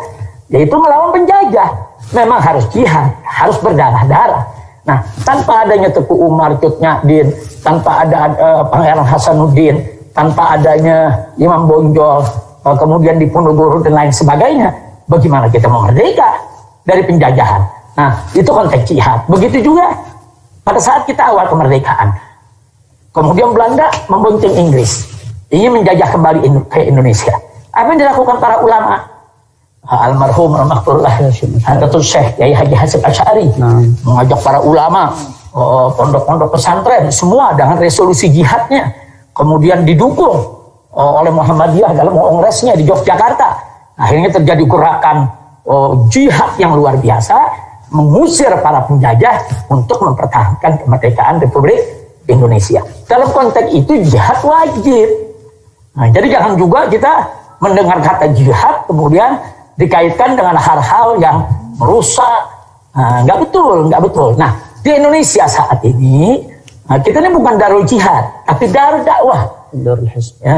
yaitu melawan penjajah. Memang harus jihad, harus berdarah-darah. Nah, tanpa adanya Teku Umar, Cut Nyak-din, tanpa ada Pangeran Hasanuddin, tanpa adanya Imam Bonjol, kemudian Diponegoro dan lain sebagainya, bagaimana kita mau merdeka dari penjajahan? Nah, itu konteks jihad. Begitu juga pada saat kita awal kemerdekaan. Kemudian Belanda membonceng Inggris, ingin menjajah kembali ke Indonesia. Apa yang dilakukan para ulama? Almarhum rahmatullah Datuk Syekh Yai Haji Hasyim Asy'ari mengajak para ulama, pondok-pondok pesantren semua dengan resolusi jihadnya, kemudian didukung oleh Muhammadiyah dalam kongresnya di Yogyakarta. Akhirnya terjadi gerakan jihad yang luar biasa, mengusir para penjajah untuk mempertahankan kemerdekaan Republik Indonesia. Dalam konteks itu jihad wajib. Nah, jadi jangan juga kita mendengar kata jihad kemudian dikaitkan dengan hal-hal yang merusak. Nggak betul. Nah, di Indonesia saat ini, kita ini bukan darul jihad, tapi darul dakwah.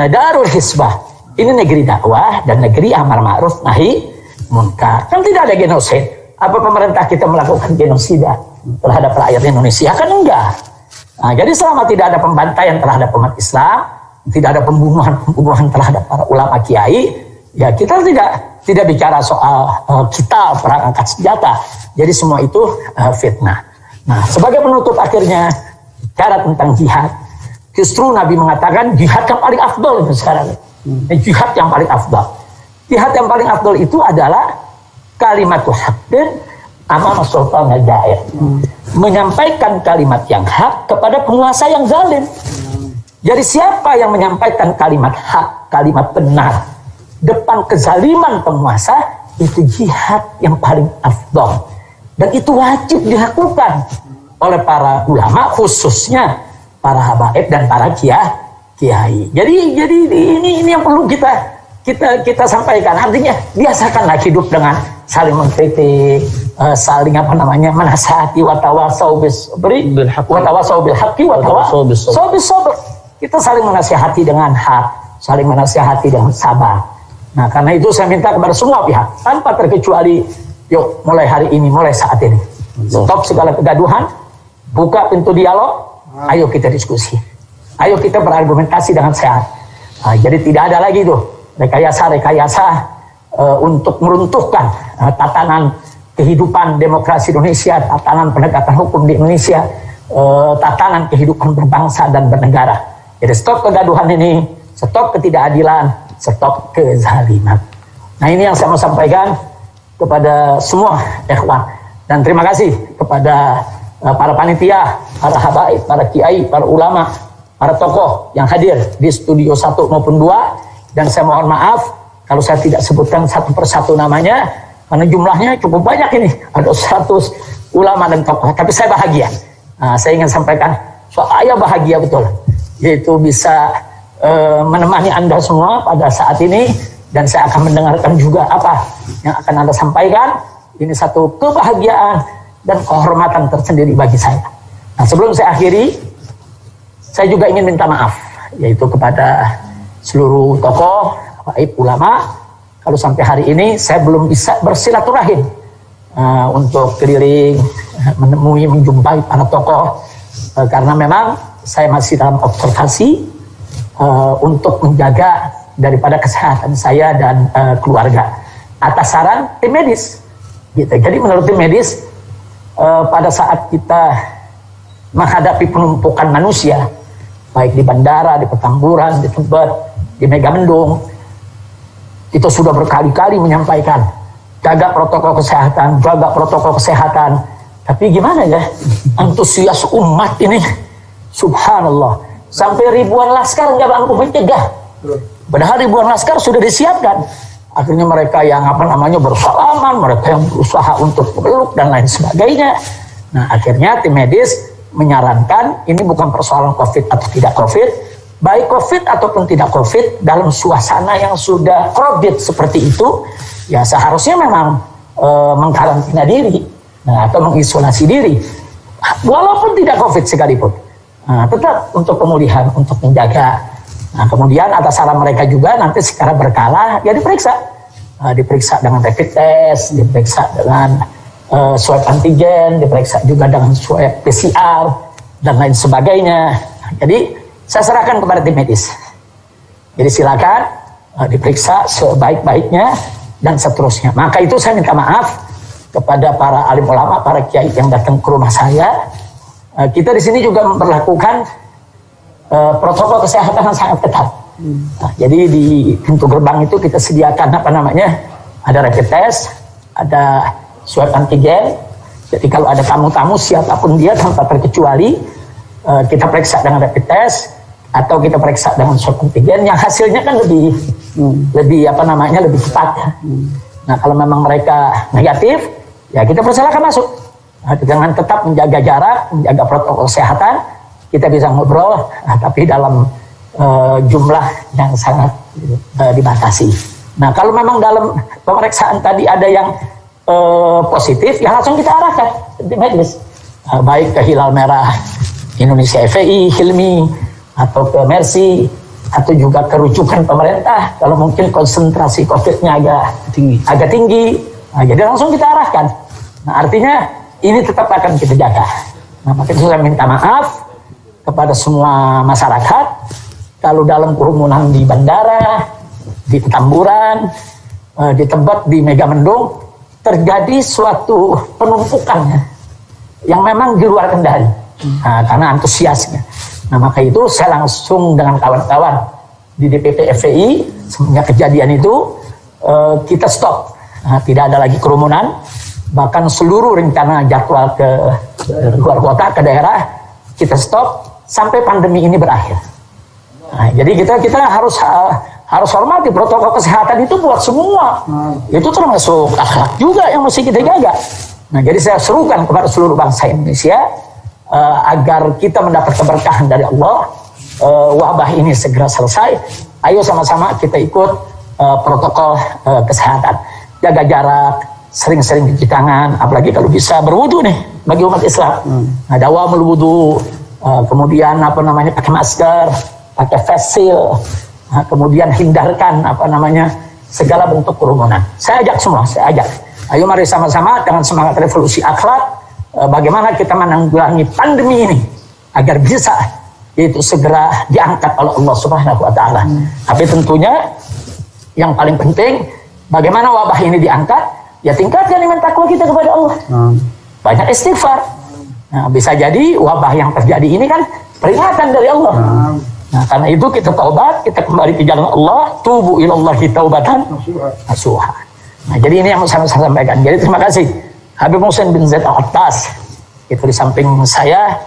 Darul Hizbah. Ini negeri dakwah dan negeri amar ma'ruf nahi munkar. Kan tidak ada genosid. Apa pemerintah kita melakukan genosida terhadap rakyat Indonesia? Kan enggak. Nah, jadi selama tidak ada pembantaian terhadap umat Islam, tidak ada pembunuhan terhadap para ulama kiai, ya kita tidak bicara soal kita perang angkat senjata. Jadi semua itu fitnah. Nah, sebagai penutup akhirnya bicara tentang jihad. Justru Nabi mengatakan jihad yang paling afdol itu sekarang. Jihad yang paling afdol. Jihad yang paling afdol itu adalah kalimatul haqqin amama sultanil jair. Menyampaikan kalimat yang hak kepada penguasa yang zalim. Jadi siapa yang menyampaikan kalimat hak, kalimat benar depan kezaliman penguasa, itu jihad yang paling afdol. Dan itu wajib dilakukan oleh para ulama, khususnya para habaib dan para kiai. Jadi ini yang perlu kita sampaikan. Artinya biasakanlah hidup dengan saling mengkritik, saling menasihati, watawasau bil haqqi watawasau bis sabr. Kita saling menasihati dengan hak, saling menasihati dengan sabar. Nah, karena itu saya minta kepada semua pihak tanpa terkecuali, yuk mulai hari ini, mulai saat ini, stop segala kegaduhan, buka pintu dialog, ayo kita diskusi, ayo kita berargumentasi dengan sehat. Nah, jadi tidak ada lagi tuh rekayasa untuk meruntuhkan tatanan kehidupan demokrasi Indonesia, tatanan penegakan hukum di Indonesia, tatanan kehidupan berbangsa dan bernegara. Jadi stop kegaduhan ini, stop ketidakadilan, stop kezaliman. Nah, ini yang saya mau sampaikan kepada semua ikhwan. Dan terima kasih kepada para panitia, para habaib, para kiai, para ulama, para tokoh yang hadir di studio 1 maupun 2. Dan saya mohon maaf kalau saya tidak sebutkan satu persatu namanya, karena jumlahnya cukup banyak ini. Ada 100 ulama dan tokoh. Tapi saya bahagia. Nah, saya ingin sampaikan, saya bahagia betul. Yaitu bisa menemani Anda semua pada saat ini. Dan saya akan mendengarkan juga apa yang akan Anda sampaikan. Ini satu kebahagiaan dan kehormatan tersendiri bagi saya. Nah, sebelum saya akhiri, saya juga ingin minta maaf, yaitu kepada seluruh tokoh, habaib, ulama. Kalau sampai hari ini saya belum bisa bersilaturahim untuk keliling, menemui, menjumpai para tokoh, karena memang saya masih dalam observasi untuk menjaga daripada kesehatan saya dan keluarga atas saran tim medis. Gitu. Jadi menurut tim medis, pada saat kita menghadapi penumpukan manusia, baik di bandara, di Petamburan, di Tebet, di Megamendung, kita sudah berkali-kali menyampaikan jaga protokol kesehatan. Tapi gimana ya, antusias umat ini, subhanallah, sampai ribuan laskar nggak mampu mencegah. Padahal ribuan laskar sudah disiapkan. Akhirnya mereka yang bersalaman, mereka yang berusaha untuk peluk dan lain sebagainya. Nah, akhirnya tim medis menyarankan ini bukan persoalan COVID atau tidak COVID, baik COVID ataupun tidak COVID, dalam suasana yang sudah crowded seperti itu, ya seharusnya memang mengkarantina diri, atau mengisolasi diri, walaupun tidak COVID sekalipun. Tetap untuk pemulihan, untuk menjaga. Nah, kemudian atas saran mereka juga nanti secara berkala ya diperiksa dengan rapid test, diperiksa dengan swab antigen, diperiksa juga dengan swab PCR dan lain sebagainya. Jadi saya serahkan kepada tim medis. Jadi silakan diperiksa sebaik-baiknya dan seterusnya. Maka itu saya minta maaf kepada para alim ulama, para kiai yang datang ke rumah saya. Kita di sini juga memperlakukan protokol kesehatan yang sangat ketat. Jadi di pintu gerbang itu kita sediakan ada rapid test, ada swab antigen. Jadi kalau ada tamu-tamu siapapun dia tanpa terkecuali, kita periksa dengan rapid test atau kita periksa dengan swab antigen yang hasilnya kan lebih cepat. Nah kalau memang mereka negatif, ya kita persilakan masuk. Dengan tetap menjaga jarak, menjaga protokol kesehatan, kita bisa ngobrol, tapi dalam jumlah yang sangat dibatasi. Nah kalau memang dalam pemeriksaan tadi ada yang positif, ya langsung kita arahkan di medis, baik ke Hilal Merah Indonesia FPI, Hilmi, atau ke Mercy, atau juga ke rujukan pemerintah kalau mungkin konsentrasi COVID-nya agak tinggi. Nah, jadi langsung kita arahkan. Nah artinya ini tetap akan kita jaga. Nah makanya saya minta maaf kepada semua masyarakat kalau dalam kerumunan di bandara, di Petamburan, di tempat di Megamendung terjadi suatu penumpukan yang memang di luar kendali. Nah, karena antusiasnya. Nah maka itu saya langsung dengan kawan-kawan di DPP FPI semenjak kejadian itu kita stop. Nah, tidak ada lagi kerumunan. Bahkan seluruh rencana jadwal ke luar kota, ke daerah kita stop sampai pandemi ini berakhir. Nah, jadi kita harus hormati protokol kesehatan itu buat semua. Itu termasuk akhlak juga yang mesti kita jaga. Nah jadi saya serukan kepada seluruh bangsa Indonesia agar kita mendapat keberkahan dari Allah, wabah ini segera selesai. Ayo sama-sama kita ikut protokol kesehatan, jaga jarak, sering-sering cuci tangan, apalagi kalau bisa berwudu nih bagi umat Islam. Ada dawamul wudu, kemudian pakai masker, pakai face shield, kemudian hindarkan segala bentuk kerumunan. Saya ajak semua, ayo mari sama-sama dengan semangat revolusi akhlak, bagaimana kita menanggulangi pandemi ini agar bisa itu segera diangkat oleh Allah Subhanahu wa taala. Tapi tentunya yang paling penting bagaimana wabah ini diangkat. Ya tingkatkan iman takwa kita kepada Allah. Banyak istighfar. Nah, bisa jadi wabah yang terjadi ini kan peringatan dari Allah. Nah, karena itu kita taubat, kita kembali ke jalan Allah, tubu ilallahi taubatan nasuha. Nah, jadi ini yang saya sampaikan. Jadi terima kasih Habib Muhsin bin Zaid Al-Attas. Itu di samping saya,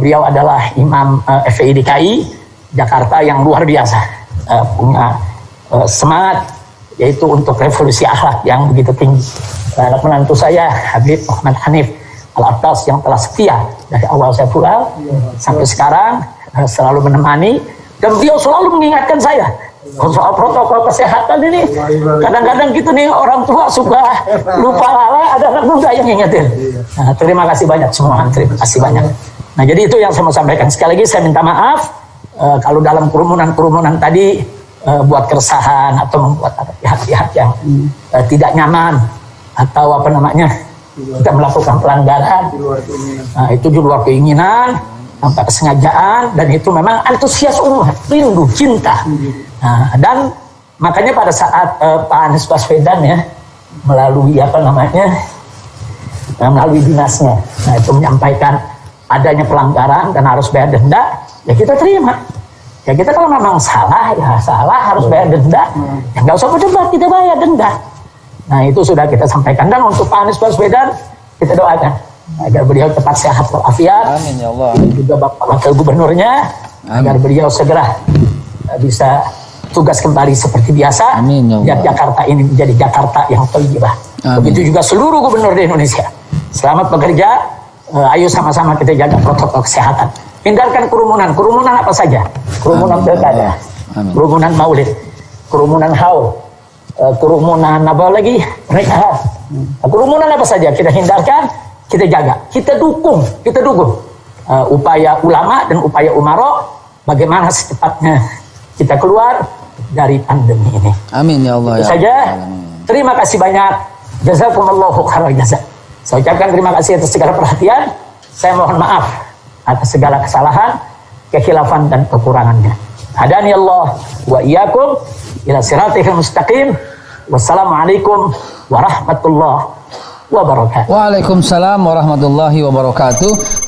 beliau adalah Imam FPI DKI Jakarta yang luar biasa, punya semangat yaitu untuk revolusi akhlak yang begitu tinggi. Anak menantu saya Habib Muhammad Hanif Al-Attas yang telah setia dari awal saya pulang sampai sekarang, selalu menemani, dan beliau selalu mengingatkan saya soal protokol kesehatan ini. Kadang-kadang gitu nih orang tua suka lupa lala, ada anak muda yang ngingetin. Nah, terima kasih banyak semua, terima kasih banyak. Nah jadi itu yang saya mau sampaikan. Sekali lagi saya minta maaf kalau dalam kerumunan tadi buat keresahan atau membuat pihak-pihak yang tidak nyaman atau kita melakukan pelanggaran. Nah, itu di luar keinginan, tanpa kesengajaan, dan itu memang antusias umat, rindu, cinta. Nah, dan makanya pada saat Pak Anies Baswedan ya melalui melalui dinasnya, nah itu menyampaikan adanya pelanggaran dan harus bayar denda, ya kita terima. Ya kita kalau memang salah, ya salah, harus bayar denda. Ya nggak usah berdebat, kita bayar denda. Nah itu sudah kita sampaikan. Dan untuk Pak Anies Baswedan, kita doakan agar beliau cepat sehat walafiat. Amin ya Allah. Dan juga Bapak Wakil Gubernurnya, agar beliau segera bisa tugas kembali seperti biasa. Amin ya Allah. Jakarta ini menjadi Jakarta yang thayyibah. Begitu juga seluruh gubernur di Indonesia. Selamat bekerja. Ayo sama-sama kita jaga protokol kesehatan. Hindarkan kerumunan. Kerumunan apa saja? Kerumunan pilkada, kerumunan maulid, kerumunan haul, kerumunan apa lagi? Pernikahan. Kerumunan apa saja kita hindarkan, kita jaga, kita dukung upaya ulama dan upaya umaro bagaimana secepatnya kita keluar dari pandemi ini. Amin ya Allah. Itu saja. Terima kasih banyak. Jazakumullahu khairan jazaa. Saya ucapkan terima kasih atas segala perhatian. Saya mohon maaf atas segala kesalahan, kekhilafan dan kekurangannya. Hadani Allah wa iyyakum ila siratal mustaqim. Wassalamualaikum warahmatullahi wabarakatuh. Waalaikumsalam warahmatullahi wabarakatuh.